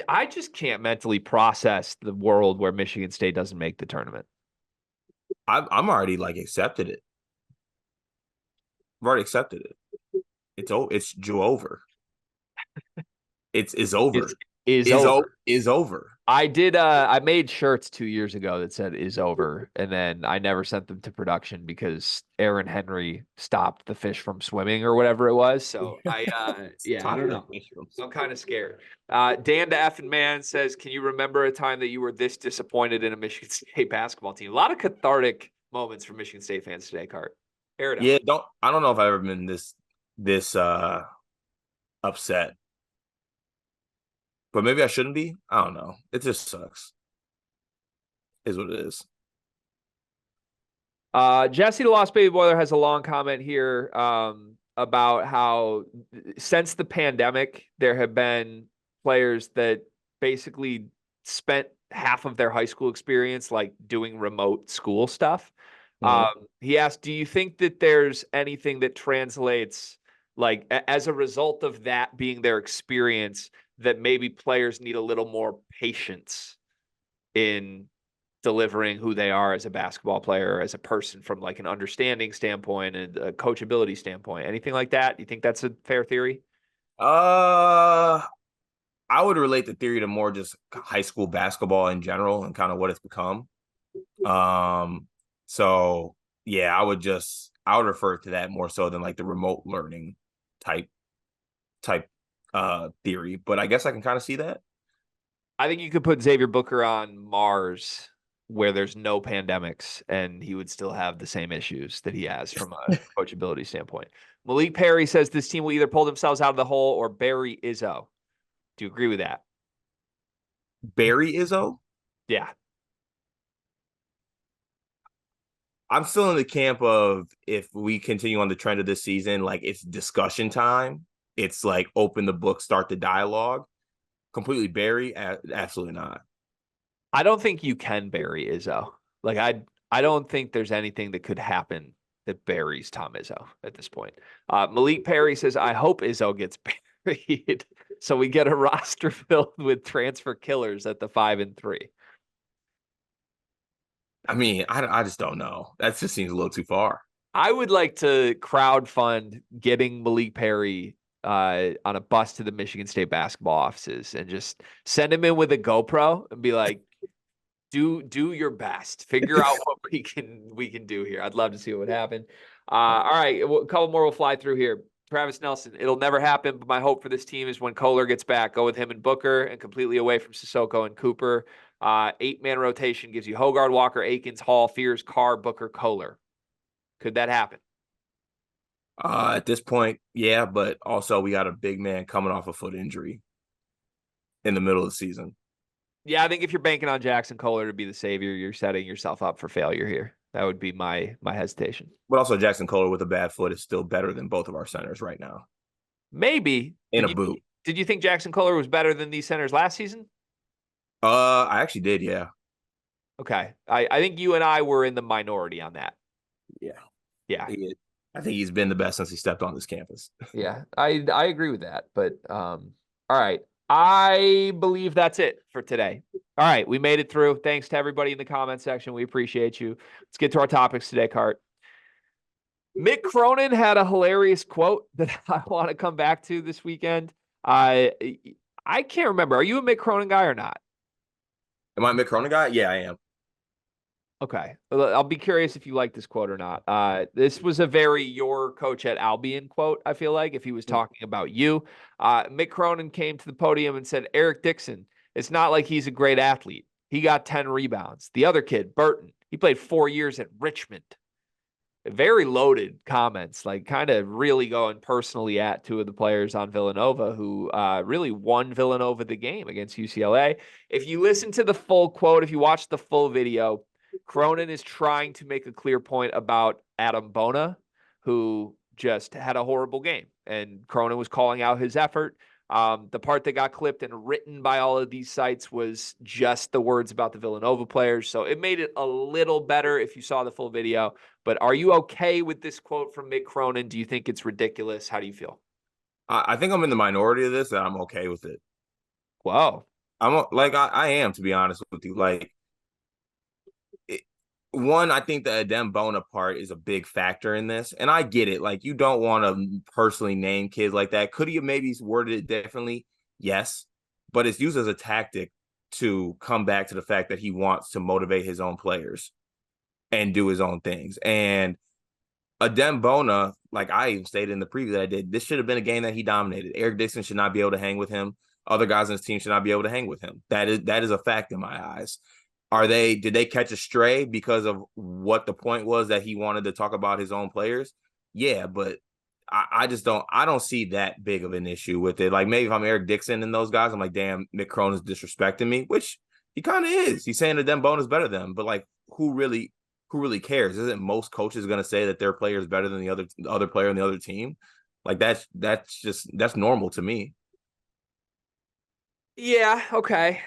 Speaker 1: I just can't mentally process the world where Michigan State doesn't make the tournament.
Speaker 2: I'm already like accepted it. I've already accepted it. It's over. It's over. Is over.
Speaker 1: I made shirts 2 years ago that said "is over," and then I never sent them to production because Aaron Henry stopped the fish from swimming or whatever it was. So I don't know. I'm kind of scared. Dan the effing man says, "Can you remember a time that you were this disappointed in a Michigan State basketball team?" A lot of cathartic moments for Michigan State fans today, Cart.
Speaker 2: Yeah, I don't know if I've ever been this upset. But maybe I shouldn't be. I don't know. It just sucks. Is what it is.
Speaker 1: Jesse the Lost Baby Boiler has a long comment here about how since the pandemic, there have been players that basically spent half of their high school experience like doing remote school stuff. He asked, do you think that there's anything that translates, like, as a result of that being their experience, that maybe players need a little more patience in delivering who they are as a basketball player, or as a person, from like an understanding standpoint and a coachability standpoint? Anything like that? You think that's a fair theory?
Speaker 2: I would relate the theory to more just high school basketball in general and kind of what it's become. So yeah, I would refer to that more so than like the remote learning type theory, but I guess I can kind of see that.
Speaker 1: I think you could put Xavier Booker on Mars where there's no pandemics and he would still have the same issues that he has from a coachability standpoint. Malik Perry says this team will either pull themselves out of the hole or bury Izzo. Do you agree with that?
Speaker 2: Bury Izzo?
Speaker 1: Yeah.
Speaker 2: I'm still in the camp of, if we continue on the trend of this season, like, it's discussion time. It's like open the book, start the dialogue. Completely bury? Absolutely not.
Speaker 1: I don't think you can bury Izzo. Like, I don't think there's anything that could happen that buries Tom Izzo at this point. Malik Perry says, I hope Izzo gets buried so we get a roster filled with transfer killers at the 5-3.
Speaker 2: I mean, I just don't know. That just seems a little too far.
Speaker 1: I would like to crowdfund getting Malik Perry on a bus to the Michigan State basketball offices and just send him in with a GoPro and be like, do your best. Figure out what we can do here. I'd love to see what would happen. All right, a couple more will fly through here. Travis Nelson, it'll never happen, but my hope for this team is when Kohler gets back, go with him and Booker and completely away from Sissoko and Cooper. 8-man rotation gives you Hogard, Walker, Akins, Hall, Fears, Carr, Booker, Kohler. Could that happen?
Speaker 2: At this point, yeah, but also we got a big man coming off a foot injury in the middle of the season.
Speaker 1: Yeah, I think if you're banking on Jackson Kohler to be the savior, you're setting yourself up for failure here. That would be my hesitation.
Speaker 2: But also Jackson Kohler with a bad foot is still better than both of our centers right now.
Speaker 1: Maybe.
Speaker 2: In a boot.
Speaker 1: Did you think Jackson Kohler was better than these centers last season?
Speaker 2: I actually did, yeah.
Speaker 1: Okay. I think you and I were in the minority on that.
Speaker 2: Yeah.
Speaker 1: Yeah.
Speaker 2: I think he's been the best since he stepped on this campus.
Speaker 1: Yeah, I agree with that. But all right. I believe that's it for today. All right, we made it through. Thanks to everybody in the comment section. We appreciate you. Let's get to our topics today, Cart. Mick Cronin had a hilarious quote that I want to come back to this weekend. I can't remember. Are you a Mick Cronin guy or not?
Speaker 2: Am I a Mick Cronin guy? Yeah, I am.
Speaker 1: Okay. I'll be curious if you like this quote or not. This was a very your coach at Albion quote, I feel like, if he was talking about you. Mick Cronin came to the podium and said, Eric Dixon, it's not like he's a great athlete. He got 10 rebounds. The other kid, Burton, he played 4 years at Richmond. Very loaded comments, like kind of really going personally at two of the players on Villanova who really won Villanova the game against UCLA. If you listen to the full quote, if you watch the full video, Cronin is trying to make a clear point about Adam Bona, who just had a horrible game. And Cronin was calling out his effort. The part that got clipped and written by all of these sites was just the words about the Villanova players. So it made it a little better if you saw the full video. But are you okay with this quote from Mick Cronin? Do you think it's ridiculous? How do you feel?
Speaker 2: I think I'm in the minority of this, and I'm okay with it.
Speaker 1: Whoa.
Speaker 2: I am, to be honest with you. One, I think the Adem Bona part is a big factor in this. And I get it. Like, you don't want to personally name kids like that. Could he have maybe worded it differently? Yes. But it's used as a tactic to come back to the fact that he wants to motivate his own players and do his own things. And Adem Bona, like I even stated in the preview that I did, this should have been a game that he dominated. Eric Dixon should not be able to hang with him. Other guys on his team should not be able to hang with him. That is a fact in my eyes. Did they catch a stray because of what the point was that he wanted to talk about his own players? Yeah, but I don't see that big of an issue with it. Like, maybe if I'm Eric Dixon and those guys, I'm like, damn, Mick Cronin's disrespecting me, which he kind of is. He's saying that Adem Bona is better than him, but like, who really cares? Isn't most coaches going to say that their player is better than the other player on the other team? Like, that's normal to me.
Speaker 1: Yeah. Okay.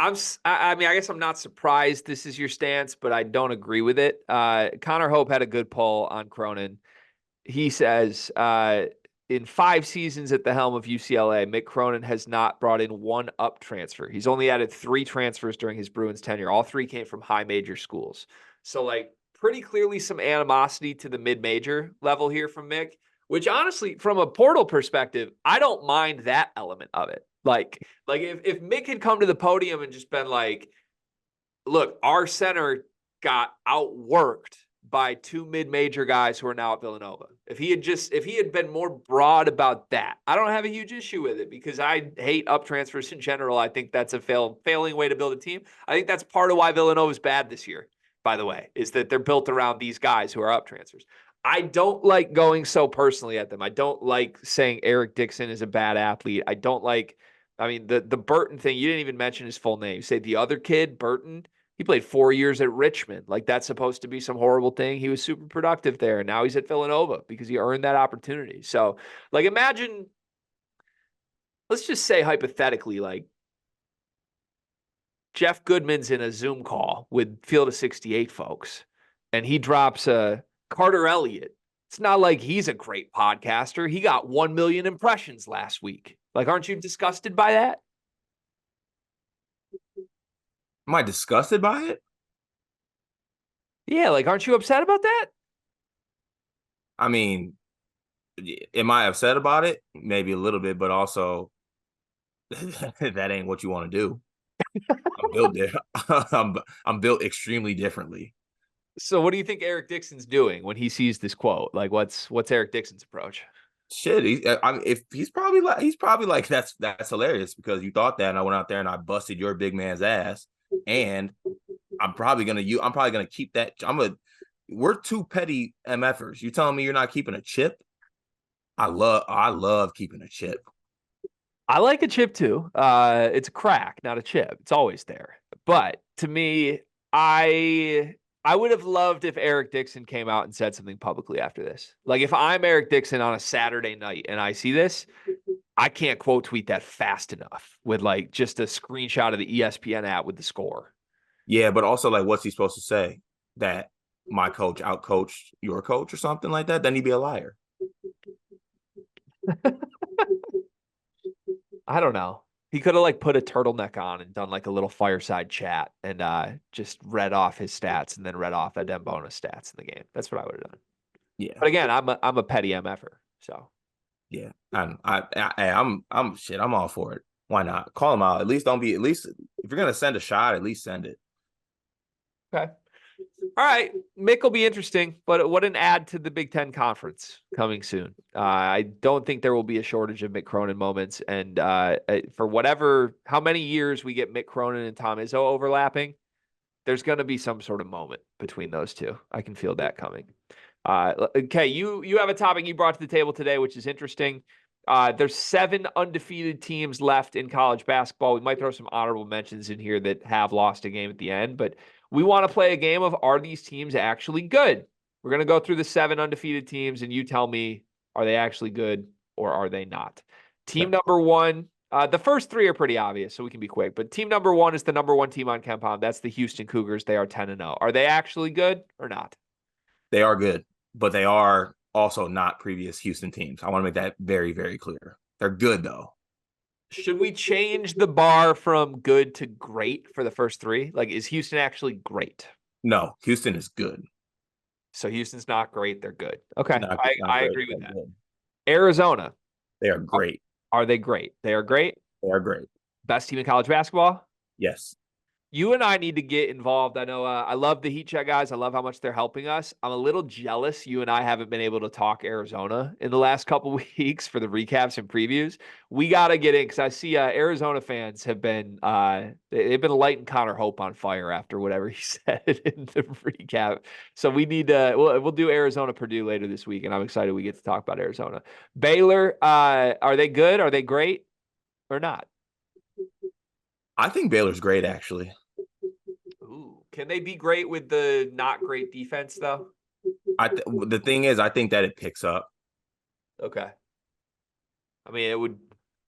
Speaker 1: I mean, I guess I'm not surprised this is your stance, but I don't agree with it. Connor Hope had a good poll on Cronin. He says, in 5 seasons at the helm of UCLA, Mick Cronin has not brought in one up transfer. He's only added 3 transfers during his Bruins tenure. All 3 came from high major schools. So, like, pretty clearly some animosity to the mid-major level here from Mick, which honestly, from a portal perspective, I don't mind that element of it. Like if Mick had come to the podium and just been like, look, our center got outworked by 2 mid-major guys who are now at Villanova. If he had been more broad about that, I don't have a huge issue with it because I hate up transfers in general. I think that's a failing way to build a team. I think that's part of why Villanova is bad this year, by the way, is that they're built around these guys who are up transfers. I don't like going so personally at them. I don't like saying Eric Dixon is a bad athlete. I don't like, I mean, the Burton thing, you didn't even mention his full name. You say the other kid, Burton, he played 4 years at Richmond. Like, that's supposed to be some horrible thing. He was super productive there. And now he's at Villanova because he earned that opportunity. So, like, imagine, let's just say hypothetically, like, Jeff Goodman's in a Zoom call with Field of 68 folks. and he drops a Carter Elliott. It's not like he's a great podcaster. He got 1 million impressions last week. Like, aren't you disgusted by that?
Speaker 2: Am I disgusted by it?
Speaker 1: Yeah, like, aren't you upset about that?
Speaker 2: I mean, am I upset about it? Maybe a little bit, but also that ain't what you want to do. I'm built there. I'm built extremely differently.
Speaker 1: So what do you think Eric Dixon's doing when he sees this quote? Like, what's Eric Dixon's approach?
Speaker 2: Shit, if he's probably like that's hilarious because you thought that, and I went out there and I busted your big man's ass, and I'm probably gonna keep that. We're two petty MFers. You telling me you're not keeping a chip? I love keeping a chip.
Speaker 1: I like a chip too. It's a crack, not a chip. It's always there. But to me, I would have loved if Eric Dixon came out and said something publicly after this. Like if I'm Eric Dixon on a Saturday night and I see this, I can't quote tweet that fast enough with like just a screenshot of the ESPN app with the score.
Speaker 2: Yeah, but also like, what's he supposed to say? That my coach outcoached your coach or something like that? Then he'd be a liar.
Speaker 1: I don't know. He could have like put a turtleneck on and done like a little fireside chat and just read off his stats and then read off Adem bonus stats in the game. That's what I would have done.
Speaker 2: Yeah.
Speaker 1: But again, I'm a petty MFer. So
Speaker 2: yeah, I'm all for it. Why not? Call him out. At least if you're gonna send a shot, at least send it.
Speaker 1: Okay. All right. Mick will be interesting, but what an add to the Big Ten Conference coming soon. I don't think there will be a shortage of Mick Cronin moments. And for how many years we get Mick Cronin and Tom Izzo overlapping, there's going to be some sort of moment between those two. I can feel that coming. Okay. You have a topic you brought to the table today, which is interesting. There's 7 undefeated teams left in college basketball. We might throw some honorable mentions in here that have lost a game at the end, but we want to play a game of, are these teams actually good? We're going to go through the 7 undefeated teams, and you tell me, are they actually good or are they not? Team number 1, the first 3 are pretty obvious, so we can be quick. But team number 1 is the number 1 team on KenPom. That's the Houston Cougars. They are 10-0. Are they actually good or not?
Speaker 2: They are good, but they are also not previous Houston teams. I want to make that very, very clear. They're good, though.
Speaker 1: Should we change the bar from good to great for the first 3? Like, is Houston actually great?
Speaker 2: No, Houston is good.
Speaker 1: So Houston's not great. They're good. Okay. I agree with that.
Speaker 2: Good.
Speaker 1: Arizona.
Speaker 2: They are great.
Speaker 1: Are they great? They are great.
Speaker 2: They are great.
Speaker 1: Best team in college basketball?
Speaker 2: Yes.
Speaker 1: You and I need to get involved. I know I love the Heat Check guys. I love how much they're helping us. I'm a little jealous you and I haven't been able to talk Arizona in the last couple of weeks for the recaps and previews. We got to get in because I see Arizona fans have been they've been lighting Connor Hope on fire after whatever he said in the recap. So we need to we'll do Arizona Purdue later this week, and I'm excited we get to talk about Arizona. Baylor, are they good? Are they great or not?
Speaker 2: I think Baylor's great, actually.
Speaker 1: Ooh, can they be great with the not great defense, though?
Speaker 2: The thing is, I think that it picks up.
Speaker 1: Okay. I mean, it would,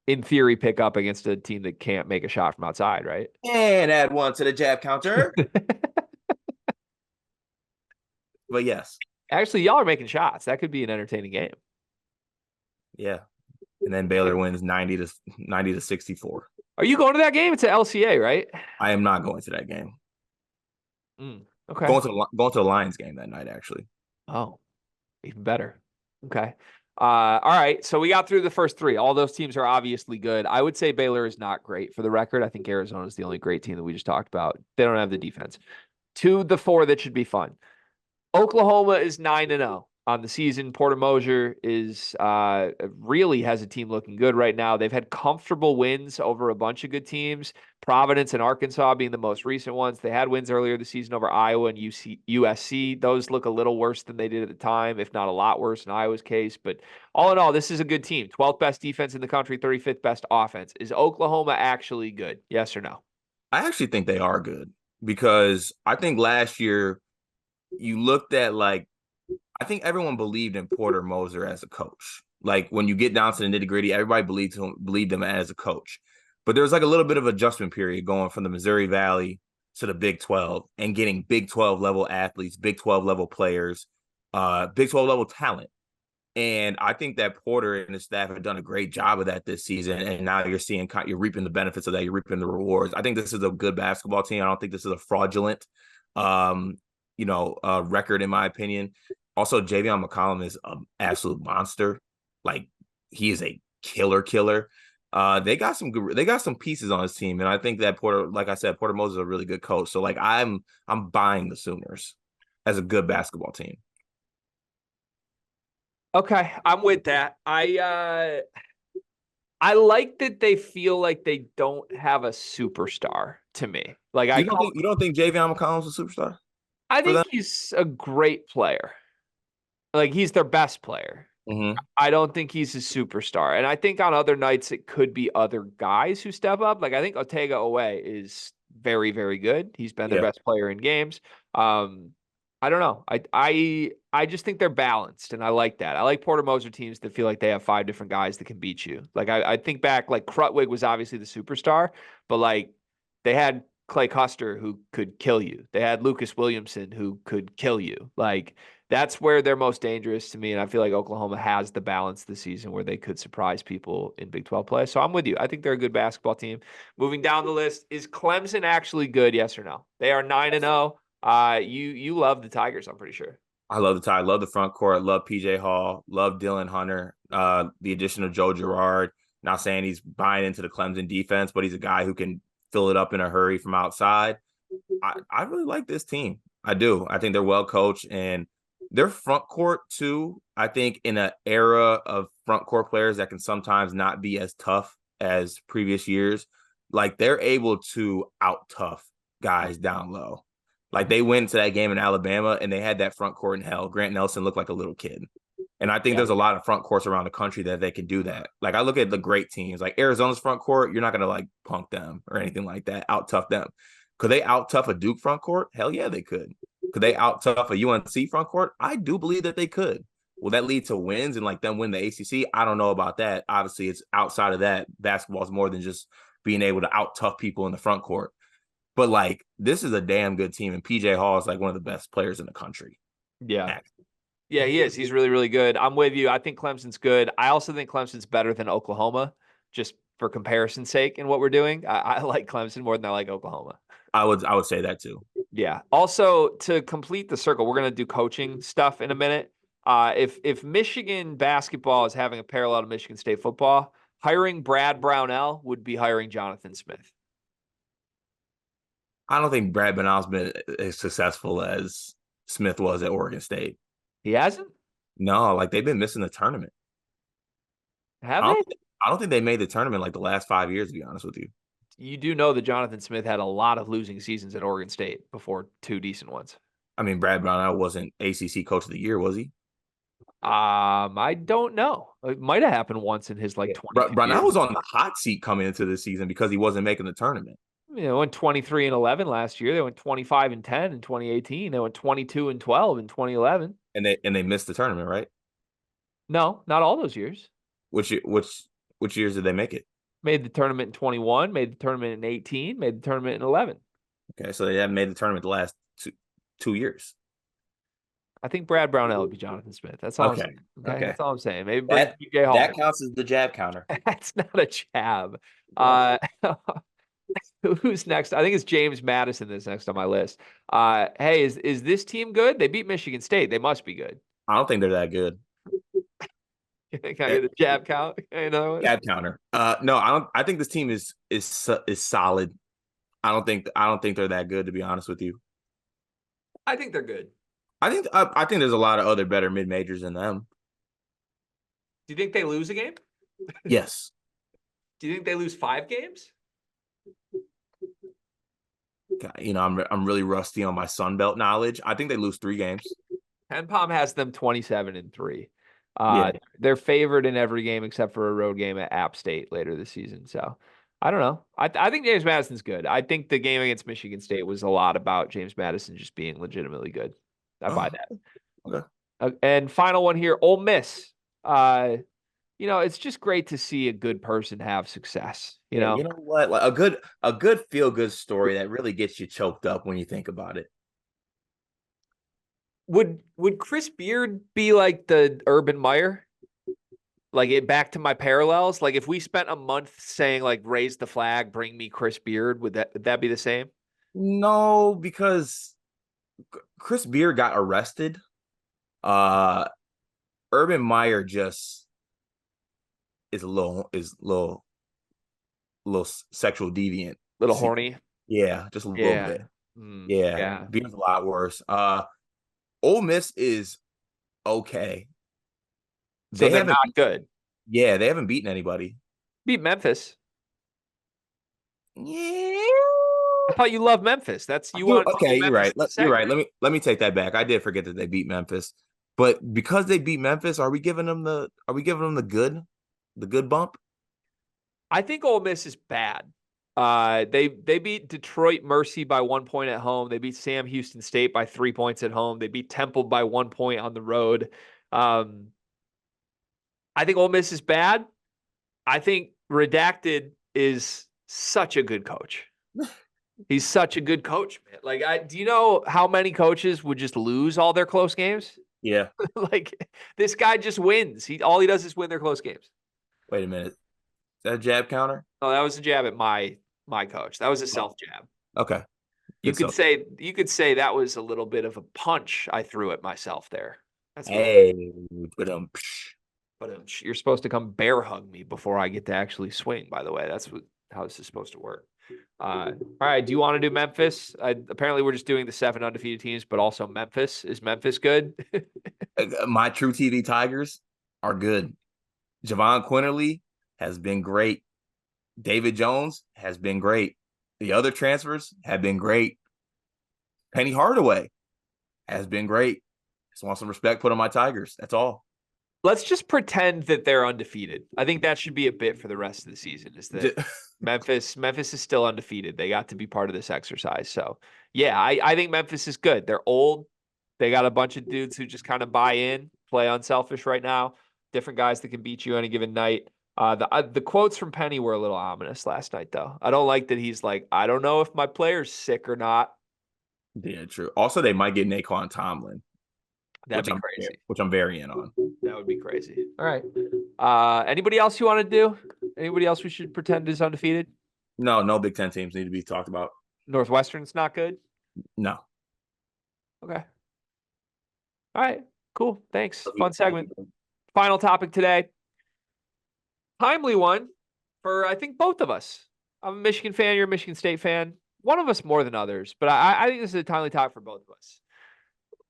Speaker 1: in theory, pick up against a team that can't make a shot from outside, right?
Speaker 2: And add 1 to the jab counter. But yes.
Speaker 1: Actually, y'all are making shots. That could be an entertaining game.
Speaker 2: Yeah. And then Baylor wins 90 to 64.
Speaker 1: Are you going to that game? It's at LCA, right?
Speaker 2: I am not going to that game.
Speaker 1: Okay.
Speaker 2: Going to the Lions game that night, actually.
Speaker 1: Oh, even better. Okay. All right. So we got through the first 3. All those teams are obviously good. I would say Baylor is not great for the record. I think Arizona is the only great team that we just talked about. They don't have the defense. 2, the 4 that should be fun. Oklahoma is 9-0 on the season. Porter Moser is really has a team looking good right now. They've had comfortable wins over a bunch of good teams. Providence and Arkansas being the most recent ones. They had wins earlier this season over Iowa and USC. Those look a little worse than they did at the time, if not a lot worse in Iowa's case. But all in all, this is a good team. 12th best defense in the country, 35th best offense. Is Oklahoma actually good? Yes or no?
Speaker 2: I actually think they are good because I think last year you looked at I think everyone believed in Porter Moser as a coach. Like when you get down to the nitty gritty, everybody believed him as a coach. But there was like a little bit of adjustment period going from the Missouri Valley to the Big 12 and getting Big 12 level athletes, Big 12 level players, Big 12 level talent. And I think that Porter and his staff have done a great job of that this season. And now you're reaping the benefits of that. You're reaping the rewards. I think this is a good basketball team. I don't think this is a fraudulent, record in my opinion. Also, Javion McCollum is an absolute monster. Like, he is a killer. They got some pieces on his team, and I think that Porter, like I said, Porter Moses is a really good coach. So like I'm buying the Sooners as a good basketball team.
Speaker 1: Okay, I'm with that. I like that they feel like they don't have a superstar to me. Like
Speaker 2: You don't think Javion McCollum's a superstar?
Speaker 1: I
Speaker 2: For
Speaker 1: think
Speaker 2: them?
Speaker 1: he's a great player. Like, he's their best player.
Speaker 2: Mm-hmm.
Speaker 1: I don't think he's a superstar. And I think on other nights it could be other guys who step up. Like, I think Otega Owe is very, very good. He's been their
Speaker 2: Yeah.
Speaker 1: best player in games. I don't know. I just think they're balanced, and I like that. I like Porter Moser teams that feel like they have 5 different guys that can beat you. Like, I think back, like, Krutwig was obviously the superstar, but like they had Clay Custer who could kill you. They had Lucas Williamson who could kill you. Like, that's where they're most dangerous to me. And I feel like Oklahoma has the balance this season where they could surprise people in Big 12 play. So I'm with you. I think they're a good basketball team. Moving down the list, is Clemson actually good? Yes or no? They are 9-0. You love the Tigers, I'm pretty sure.
Speaker 2: I love the tie. Love the front court. Love PJ Hall. Love Dylan Hunter. The addition of Joe Girard. Not saying he's buying into the Clemson defense, but he's a guy who can fill it up in a hurry from outside. I really like this team. I do. I think they're well coached, and their front court too. I think in an era of front court players that can sometimes not be as tough as previous years, like they're able to out tough guys down low. Like they went to that game in Alabama and they had that front court in hell. Grant Nelson looked like a little kid. And I think there's a lot of front courts around the country that they can do that. Like I look at the great teams, like Arizona's front court, you're not gonna like punk them or anything like that, out tough them. Could they out tough a Duke front court? Hell yeah, they could. Could they out tough a UNC front court? I do believe that they could. Will that lead to wins and like them win the ACC? I don't know about that. Obviously, it's outside of that. Basketball is more than just being able to out tough people in the front court. But like, this is a damn good team, and PJ Hall is like one of the best players in the country.
Speaker 1: Yeah. Yeah, he is. He's really, really good. I'm with you. I think Clemson's good. I also think Clemson's better than Oklahoma, just for comparison's sake in what we're doing. I like Clemson more than I like Oklahoma.
Speaker 2: I would say that too.
Speaker 1: Yeah. Also, to complete the circle, we're going to do coaching stuff in a minute. If Michigan basketball is having a parallel to Michigan State football, hiring Brad Brownell would be hiring Jonathan Smith.
Speaker 2: I don't think Brad Brownell's been as successful as Smith was at Oregon State.
Speaker 1: He hasn't?
Speaker 2: No, like they've been missing the tournament.
Speaker 1: Have they?
Speaker 2: I don't think they made the tournament like the last 5 years, to be honest with you.
Speaker 1: You do know that Jonathan Smith had a lot of losing seasons at Oregon State before 2 decent ones.
Speaker 2: I mean, Brad Brownell wasn't ACC Coach of the Year, was he?
Speaker 1: I don't know. It might have happened once in his like 20.
Speaker 2: Brownell was on the hot seat coming into the season because he wasn't making the tournament.
Speaker 1: They went 23-11 last year. They went 25-10 in 2018. They went 22-12 in 2011.
Speaker 2: And they missed the tournament, right?
Speaker 1: No, not all those years.
Speaker 2: Which years did they make it?
Speaker 1: Made the tournament in 21, made the tournament in 18, made the tournament in 11.
Speaker 2: Okay, so they haven't made the tournament the last two years.
Speaker 1: I think Brad Brownell would be Jonathan Smith. That's all I'm saying. Okay. That's all I'm saying. Maybe PJ Hall.
Speaker 2: That counts as the jab counter.
Speaker 1: That's not a jab. Who's next? I think it's James Madison that's next on my list. Hey, is this team good? They beat Michigan State. They must be good.
Speaker 2: I don't think they're that good.
Speaker 1: Can I get a jab count?
Speaker 2: Jab counter. No, I don't. I think this team is solid. I don't think they're that good, to be honest with you.
Speaker 1: I think they're good.
Speaker 2: I think there's a lot of other better mid majors than them.
Speaker 1: Do you think they lose a game?
Speaker 2: Yes.
Speaker 1: Do you think they lose 5 games?
Speaker 2: I'm really rusty on my Sun Belt knowledge. I think they lose 3 games.
Speaker 1: Ken Pom has them 27-3.
Speaker 2: Yeah.
Speaker 1: They're favored in every game except for a road game at App State later this season. So I don't know. I think James Madison's good. I think the game against Michigan State was a lot about James Madison just being legitimately good. I buy that.
Speaker 2: Okay.
Speaker 1: And final one here, Ole Miss. it's just great to see a good person have success.
Speaker 2: Yeah, you know what? Like a good feel good story that really gets you choked up when you think about it.
Speaker 1: Would Chris Beard be like the Urban Meyer? Like it back to my parallels. Like if we spent a month saying like raise the flag, bring me Chris Beard, would that be the same?
Speaker 2: No, because Chris Beard got arrested. Uh Urban Meyer just is a little sexual deviant.
Speaker 1: Little horny.
Speaker 2: Yeah, just a little
Speaker 1: Yeah.
Speaker 2: bit. Yeah,
Speaker 1: Yeah.
Speaker 2: Beard's a lot worse. Ole Miss is okay.
Speaker 1: So
Speaker 2: They
Speaker 1: they're
Speaker 2: haven't
Speaker 1: not good.
Speaker 2: yeah, they haven't beaten anybody.
Speaker 1: Beat Memphis.
Speaker 2: Yeah.
Speaker 1: I thought you loved Memphis. That's you want
Speaker 2: Okay, you're
Speaker 1: Memphis
Speaker 2: right.
Speaker 1: in the
Speaker 2: You're
Speaker 1: segment.
Speaker 2: right. Let me take that back. I did forget that they beat Memphis. But because they beat Memphis, are we giving them the good bump?
Speaker 1: I think Ole Miss is bad. They beat Detroit Mercy by 1 point at home. They beat Sam Houston State by 3 points at home. They beat Temple by 1 point on the road. Um, I think Ole Miss is bad. I think Redacted is such a good coach. He's such a good coach, man. Like, do you know how many coaches would just lose all their close games?
Speaker 2: Yeah.
Speaker 1: Like, this guy just wins. All he does is win their close games.
Speaker 2: Wait a minute. Is that a jab counter?
Speaker 1: Oh, that was a jab at my coach. That was a
Speaker 2: Oh,
Speaker 1: self jab.
Speaker 2: okay.
Speaker 1: You
Speaker 2: Good
Speaker 1: could
Speaker 2: stuff.
Speaker 1: say you could say that was a little bit of a punch I threw at myself there. That's what.
Speaker 2: Hey, but
Speaker 1: But you're supposed to come bear hug me before I get to actually swing. By the way, that's how this is supposed to work. All right. Do you want to do Memphis? Apparently, we're just doing the 7 undefeated teams, but also Memphis. Is Memphis good?
Speaker 2: my True TV Tigers are good. Javon Quinterly has been great. David Jones has been great. The other transfers have been great. Penny Hardaway has been great. Just want some respect put on my Tigers. That's all.
Speaker 1: Let's just pretend that they're undefeated. I think that should be a bit for the rest of the season. Is that Memphis is still undefeated. They got to be part of this exercise. So yeah, I think Memphis is good. They're old. They got a bunch of dudes who just kind of buy in, play unselfish right now. Different guys that can beat you any given night. The quotes from Penny were a little ominous last night, though. I don't like that he's like, I don't know if my player's sick or not.
Speaker 2: Yeah, true. Also, they might get Naquan Tomlin,
Speaker 1: That'd be crazy.
Speaker 2: which I'm very in on.
Speaker 1: That would be crazy. All right. Anybody else you want to do? Anybody else we should pretend is undefeated?
Speaker 2: No Big Ten teams need to be talked about.
Speaker 1: Northwestern's not good.
Speaker 2: No.
Speaker 1: Okay. All right. Cool. Thanks. Fun segment. Final topic today. Timely one for I think both of us. I'm a Michigan fan. You're a Michigan State fan. One of us more than others, but I think this is a timely topic for both of us.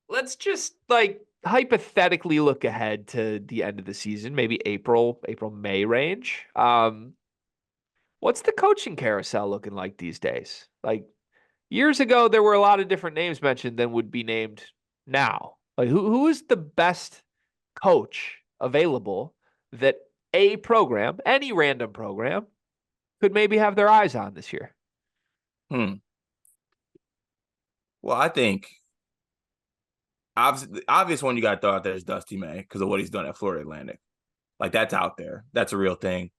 Speaker 1: Let's just like hypothetically look ahead to the end of the season, maybe April, May range. What's the coaching carousel looking like these days? Like years ago, there were a lot of different names mentioned than would be named now. Like who is the best coach available that a program, any random program, could maybe have their eyes on this year?
Speaker 2: Well, I think obviously the obvious one you got to throw out there is Dusty May because of what he's done at Florida Atlantic. Like that's out there. That's a real thing.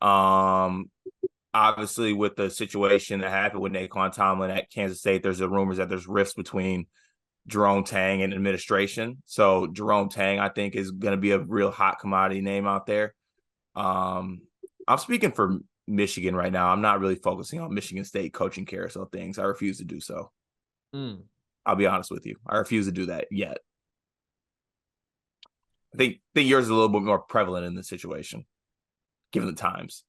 Speaker 2: Obviously with the situation that happened with Naquan Tomlin at Kansas State, there's the rumors that there's rifts between Jerome Tang and administration. So Jerome Tang, I think, is going to be a real hot commodity name out there. I'm speaking for Michigan right now. I'm not really focusing on Michigan State coaching carousel things. I refuse to do so. I'll be honest with you. I refuse to do that yet. I think yours is a little bit more prevalent in this situation, given the times.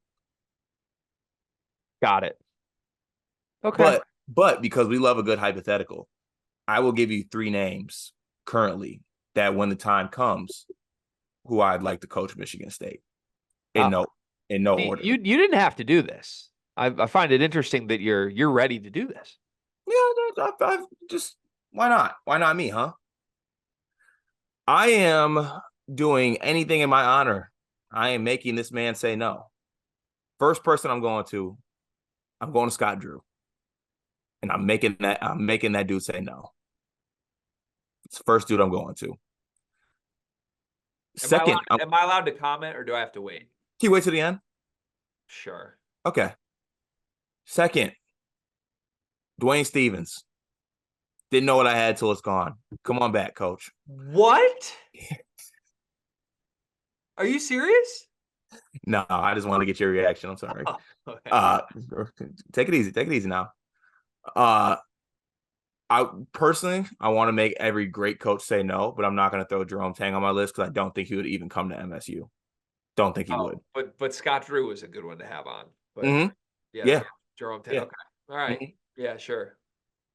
Speaker 1: Got it. Okay.
Speaker 2: But because we love a good hypothetical, I will give you 3 names currently that when the time comes, who I'd like to coach Michigan State in no order.
Speaker 1: You didn't have to do this. I find it interesting that you're ready to do this.
Speaker 2: Yeah, I've just why not? Why not me, huh? I am doing anything in my honor. I am making this man say no. First person I'm going to Scott Drew. And I'm making that dude say no. It's the first dude I'm going to. Second,
Speaker 1: Am I allowed to comment or do I have to wait?
Speaker 2: can you wait to the end?
Speaker 1: Sure.
Speaker 2: Okay. Second, Dwayne Stevens. Didn't know what I had till it's gone. Come on back, coach.
Speaker 1: What? Are you serious?
Speaker 2: No, I just want to get your reaction. I'm sorry.
Speaker 1: Oh, okay.
Speaker 2: Take it easy. Take it easy now. I personally, I want to make every great coach say no, but I'm not going to throw Jerome Tang on my list because I don't think he would even come to MSU. Don't think he would.
Speaker 1: But Scott Drew was a good one to have on. But
Speaker 2: Mm-hmm.
Speaker 1: yeah, Jerome Tang.
Speaker 2: Yeah.
Speaker 1: Okay. All right.
Speaker 2: Mm-hmm.
Speaker 1: Yeah, sure.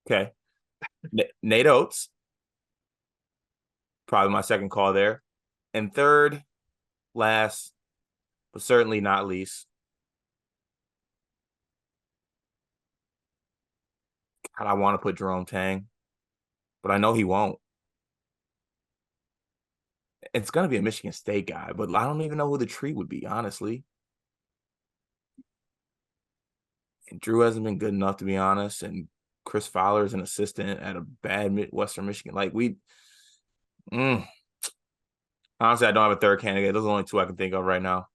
Speaker 2: Okay. Nate Oates, probably my second call there. And third, last, but certainly not least, God, I want to put Jerome Tang, but I know he won't. It's going to be a Michigan State guy, but I don't even know who the tree would be, honestly. And Drew hasn't been good enough, to be honest. And Chris Fowler is an assistant at a bad Western Michigan. Honestly, I don't have a third candidate. Those are the only two I can think of right now.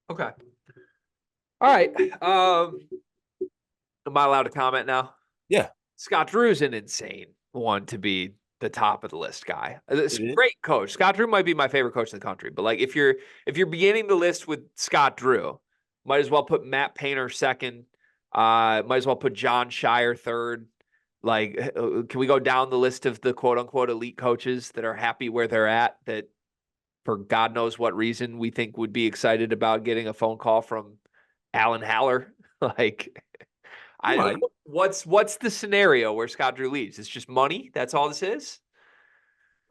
Speaker 1: Okay. All right. Am I allowed to comment now?
Speaker 2: Yeah.
Speaker 1: Scott Drew's an insane one to be the top of the list guy. It's
Speaker 2: It is.
Speaker 1: great coach. Scott Drew might be my favorite coach in the country. But like if you're beginning the list with Scott Drew, might as well put Matt Painter second. Might as well put John Shire third. Like, can we go down the list of the quote unquote elite coaches that are happy where they're at, that for God knows what reason we think would be excited about getting a phone call from Alan Haller? Like, what's the scenario where Scott Drew leaves? It's just money. That's all this is.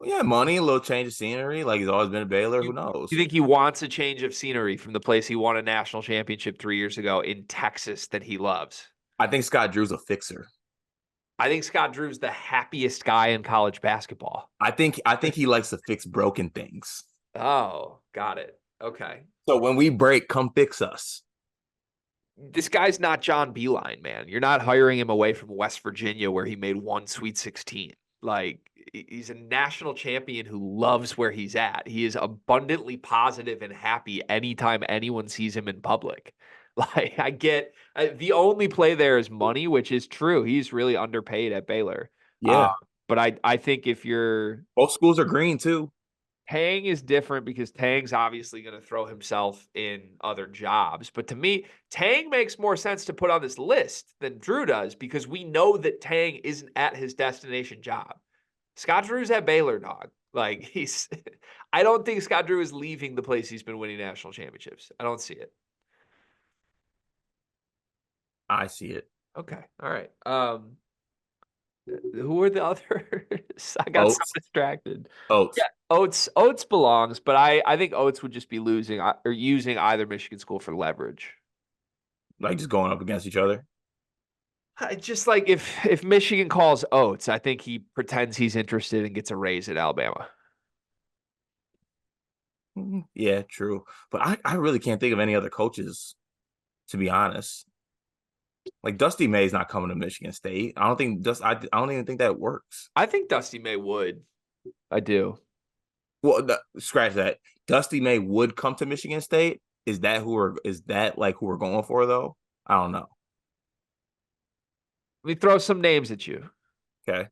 Speaker 2: Yeah, money, a little change of scenery. Like he's always been a Baylor. Who knows?
Speaker 1: You think he wants a change of scenery from the place he won a national championship 3 years ago in Texas that he loves?
Speaker 2: I think Scott Drew's a fixer.
Speaker 1: I think Scott Drew's the happiest guy in college basketball.
Speaker 2: I think he likes to fix broken things.
Speaker 1: Oh, got it. Okay.
Speaker 2: So when we break, come fix us.
Speaker 1: This guy's not John Beeline, man. You're not hiring him away from West Virginia where he made one Sweet 16. Like, he's a national champion who loves where he's at. He is abundantly positive and happy anytime anyone sees him in public. Like, I get the only play there is money, which is true. He's really underpaid at Baylor.
Speaker 2: Yeah.
Speaker 1: But I think if you're
Speaker 2: Both schools are green too.
Speaker 1: Tang is different because Tang's obviously going to throw himself in other jobs. But to me, Tang makes more sense to put on this list than Drew does because we know that Tang isn't at his destination job. Scott Drew's at Baylor, dog. Like I don't think Scott Drew is leaving the place he's been winning national championships. I don't see it.
Speaker 2: I see it.
Speaker 1: Okay. All right. Who are the others? I got so distracted.
Speaker 2: Oates.
Speaker 1: Yeah, Oates belongs, but I think Oates would just be losing or using either Michigan school for leverage.
Speaker 2: Like just going up against each other.
Speaker 1: Just like if Michigan calls Oates, I think he pretends he's interested and gets a raise at Alabama.
Speaker 2: Yeah, true. But I really can't think of any other coaches, to be honest. Like Dusty May's not coming to Michigan State. I don't even think that works.
Speaker 1: I think Dusty May would. I do.
Speaker 2: Well, scratch that. Dusty May would come to Michigan State. Is that who we're going for though? I don't know.
Speaker 1: Let me throw some names at you.
Speaker 2: Okay.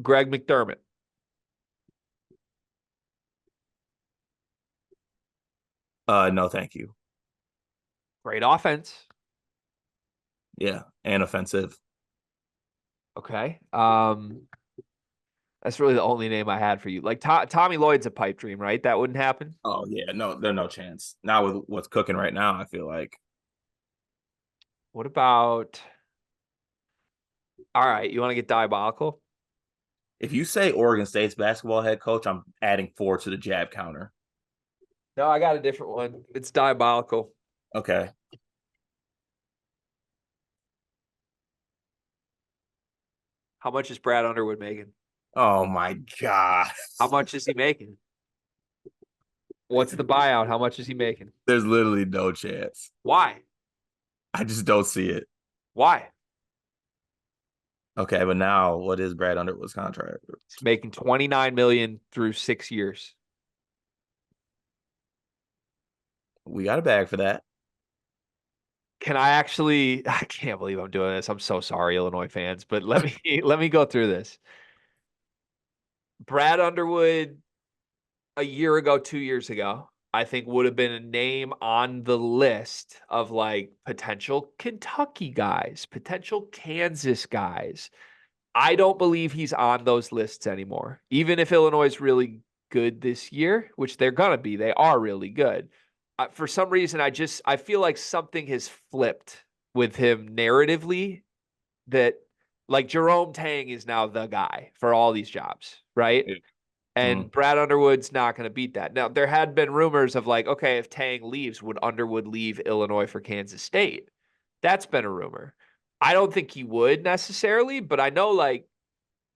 Speaker 1: Greg McDermott.
Speaker 2: No, thank you.
Speaker 1: Great offense.
Speaker 2: Yeah, and offensive.
Speaker 1: Okay. That's really the only name I had for you. Like Tommy Lloyd's a pipe dream, right? That wouldn't happen.
Speaker 2: Oh yeah, no, there's no chance. Not with what's cooking right now, I feel like.
Speaker 1: What about? All right, you want to get diabolical?
Speaker 2: If you say Oregon State's basketball head coach, I'm adding 4 to the jab counter.
Speaker 1: No, I got a different one. It's diabolical.
Speaker 2: Okay.
Speaker 1: How much is Brad Underwood making?
Speaker 2: Oh my God.
Speaker 1: How much is he making? What's the buyout? How much is he making?
Speaker 2: There's literally no chance.
Speaker 1: Why?
Speaker 2: I just don't see it.
Speaker 1: Why?
Speaker 2: Okay, but now what is Brad Underwood's contract?
Speaker 1: He's making $29 million through 6 years.
Speaker 2: We got a bag for that.
Speaker 1: Can I actually? I can't believe I'm doing this. I'm so sorry, Illinois fans, but let me go through this. Brad Underwood a year ago, 2 years ago, I think would have been a name on the list of like potential Kentucky guys, potential Kansas guys. I don't believe he's on those lists anymore. Even if Illinois is really good this year, which they're going to be, they are really good. For some reason, I feel like something has flipped with him narratively that like Jerome Tang is now the guy for all these jobs, right? And Brad Underwood's not going to beat that. Now, there had been rumors of like, okay, if Tang leaves, would Underwood leave Illinois for Kansas State? That's been a rumor. I don't think he would necessarily, but I know like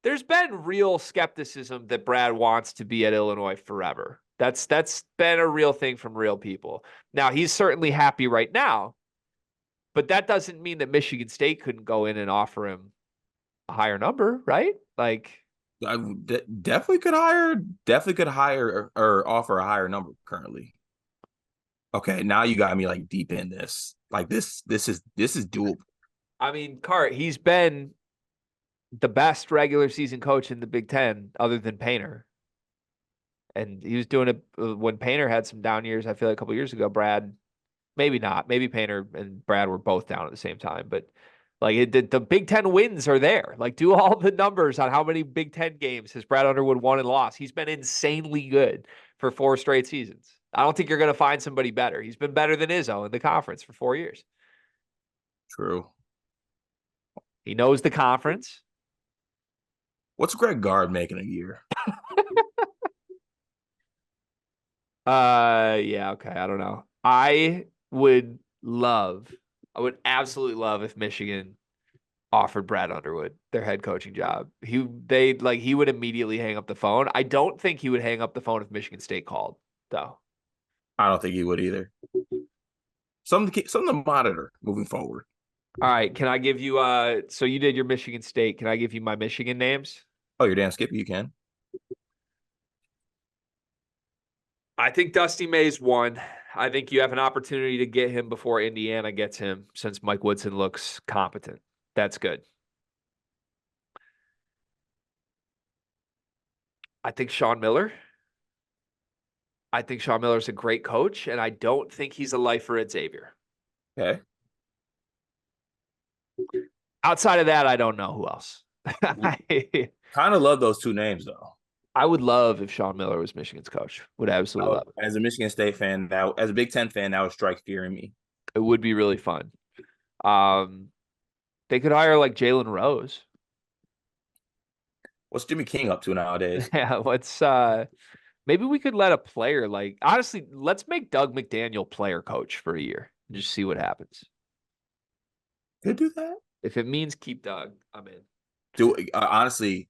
Speaker 1: there's been real skepticism that Brad wants to be at Illinois forever. That's been a real thing from real people. Now, he's certainly happy right now, but that doesn't mean that Michigan State couldn't go in and offer him a higher number, right? Like
Speaker 2: I definitely could hire or offer a higher number currently. Okay, now you got me like deep in this. Like this is doable.
Speaker 1: I mean, Cart, he's been the best regular season coach in the Big Ten other than Painter. And he was doing it when Painter had some down years. I feel like a couple years ago, Brad, maybe not. Maybe Painter and Brad were both down at the same time. But like the Big Ten wins are there. Like do all the numbers on how many Big Ten games has Brad Underwood won and lost. He's been insanely good for 4 straight seasons. I don't think you're going to find somebody better. He's been better than Izzo in the conference for 4 years.
Speaker 2: True.
Speaker 1: He knows the conference.
Speaker 2: What's Greg Gard making a year?
Speaker 1: Yeah, okay. I don't know. I would absolutely love if Michigan offered Brad Underwood their head coaching job. He would immediately hang up the phone. I don't think he would hang up the phone if Michigan State called, though.
Speaker 2: I don't think he would either. Something to monitor moving forward.
Speaker 1: All right, can I give you so you did your Michigan State. Can I give you my Michigan names?
Speaker 2: Oh, you're damn Skippy, you can.
Speaker 1: I think Dusty May's one. I think you have an opportunity to get him before Indiana gets him since Mike Woodson looks competent. That's good. I think Sean Miller. I think Sean Miller's a great coach, and I don't think he's a lifer at Xavier.
Speaker 2: Okay.
Speaker 1: Outside of that, I don't know who else.
Speaker 2: Kind of love those two names, though.
Speaker 1: I would love if Sean Miller was Michigan's coach. Would absolutely love it.
Speaker 2: As a Michigan State fan, as a Big Ten fan, that would strike fear in me.
Speaker 1: It would be really fun. They could hire like Jalen Rose.
Speaker 2: What's Jimmy King up to nowadays?
Speaker 1: Yeah, let's maybe we could let a player like honestly, let's make Doug McDaniel player coach for a year and just see what happens.
Speaker 2: Could do that.
Speaker 1: If it means keep Doug, I'm in.
Speaker 2: Honestly,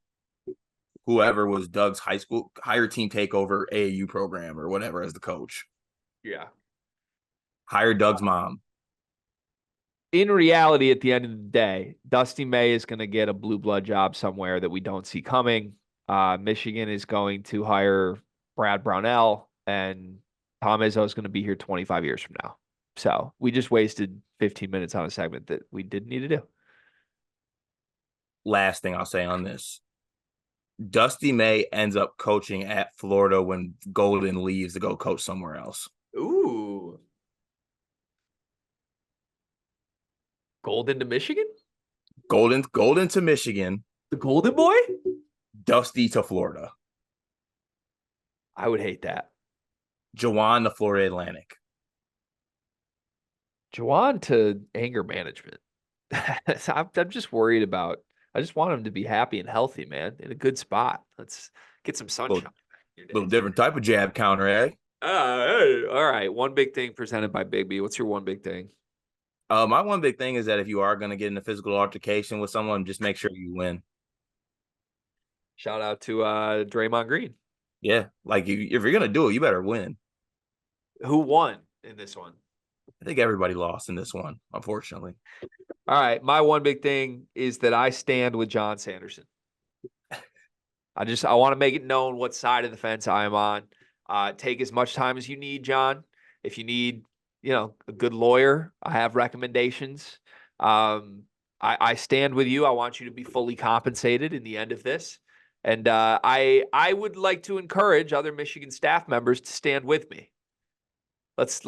Speaker 2: whoever was Doug's high school hire team takeover AAU program or whatever as the coach.
Speaker 1: Yeah.
Speaker 2: Hire Doug's mom.
Speaker 1: In reality, at the end of the day, Dusty May is going to get a blue blood job somewhere that we don't see coming. Michigan is going to hire Brad Brownell, and Tom Izzo is going to be here 25 years from now. So we just wasted 15 minutes on a segment that we didn't need to do.
Speaker 2: Last thing I'll say on this. Dusty May ends up coaching at Florida when Golden leaves to go coach somewhere else.
Speaker 1: Ooh. Golden to Michigan?
Speaker 2: Golden to Michigan.
Speaker 1: The Golden Boy?
Speaker 2: Dusty to Florida.
Speaker 1: I would hate that.
Speaker 2: Jawan to Florida Atlantic.
Speaker 1: Jawan to anger management. I'm just worried about. I just want him to be happy and healthy, man, in a good spot. Let's get some sunshine.
Speaker 2: Little different type of jab counter, eh?
Speaker 1: All right. One big thing presented by Big B. What's your one big thing?
Speaker 2: My one big thing is that if you are going to get in a physical altercation with someone, just make sure you win.
Speaker 1: Shout out to Draymond Green.
Speaker 2: Yeah, like if you're going to do it, you better win.
Speaker 1: Who won in this one?
Speaker 2: I think everybody lost in this one, unfortunately.
Speaker 1: All right. My one big thing is that I stand with John Sanderson. I want to make it known what side of the fence I am on. Take as much time as you need, John. If you need, a good lawyer, I have recommendations. I stand with you. I want you to be fully compensated in the end of this. And I would like to encourage other Michigan staff members to stand with me. Let's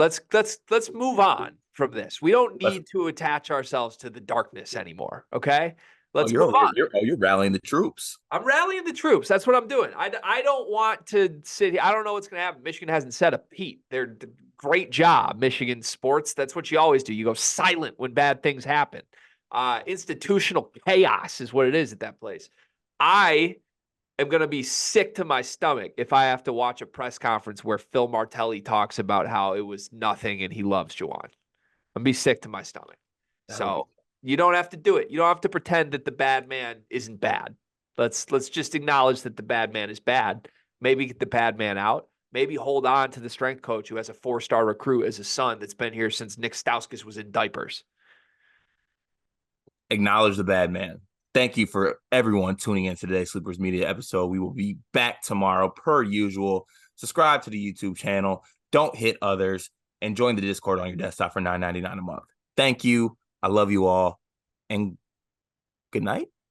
Speaker 1: move on from this. We don't need to attach ourselves to the darkness anymore. Okay. Let's move on.
Speaker 2: You're rallying the troops.
Speaker 1: I'm rallying the troops. That's what I'm doing. I don't want to sit here. I don't know what's going to happen. Michigan hasn't said a peep. They're great job, Michigan sports. That's what you always do. You go silent when bad things happen. Institutional chaos is what it is at that place. I am going to be sick to my stomach if I have to watch a press conference where Phil Martelli talks about how it was nothing and he loves Juwan. I'm going to be sick to my stomach. So you don't have to do it. You don't have to pretend that the bad man isn't bad. Let's just acknowledge that the bad man is bad. Maybe get the bad man out. Maybe hold on to the strength coach who has a 4-star recruit as a son that's been here since Nick Stauskas was in diapers.
Speaker 2: Acknowledge the bad man. Thank you for everyone tuning in to today's Sleepers Media episode. We will be back tomorrow per usual. Subscribe to the YouTube channel. Don't hit others. And join the Discord on your desktop for $9.99 a month. Thank you. I love you all. And good night.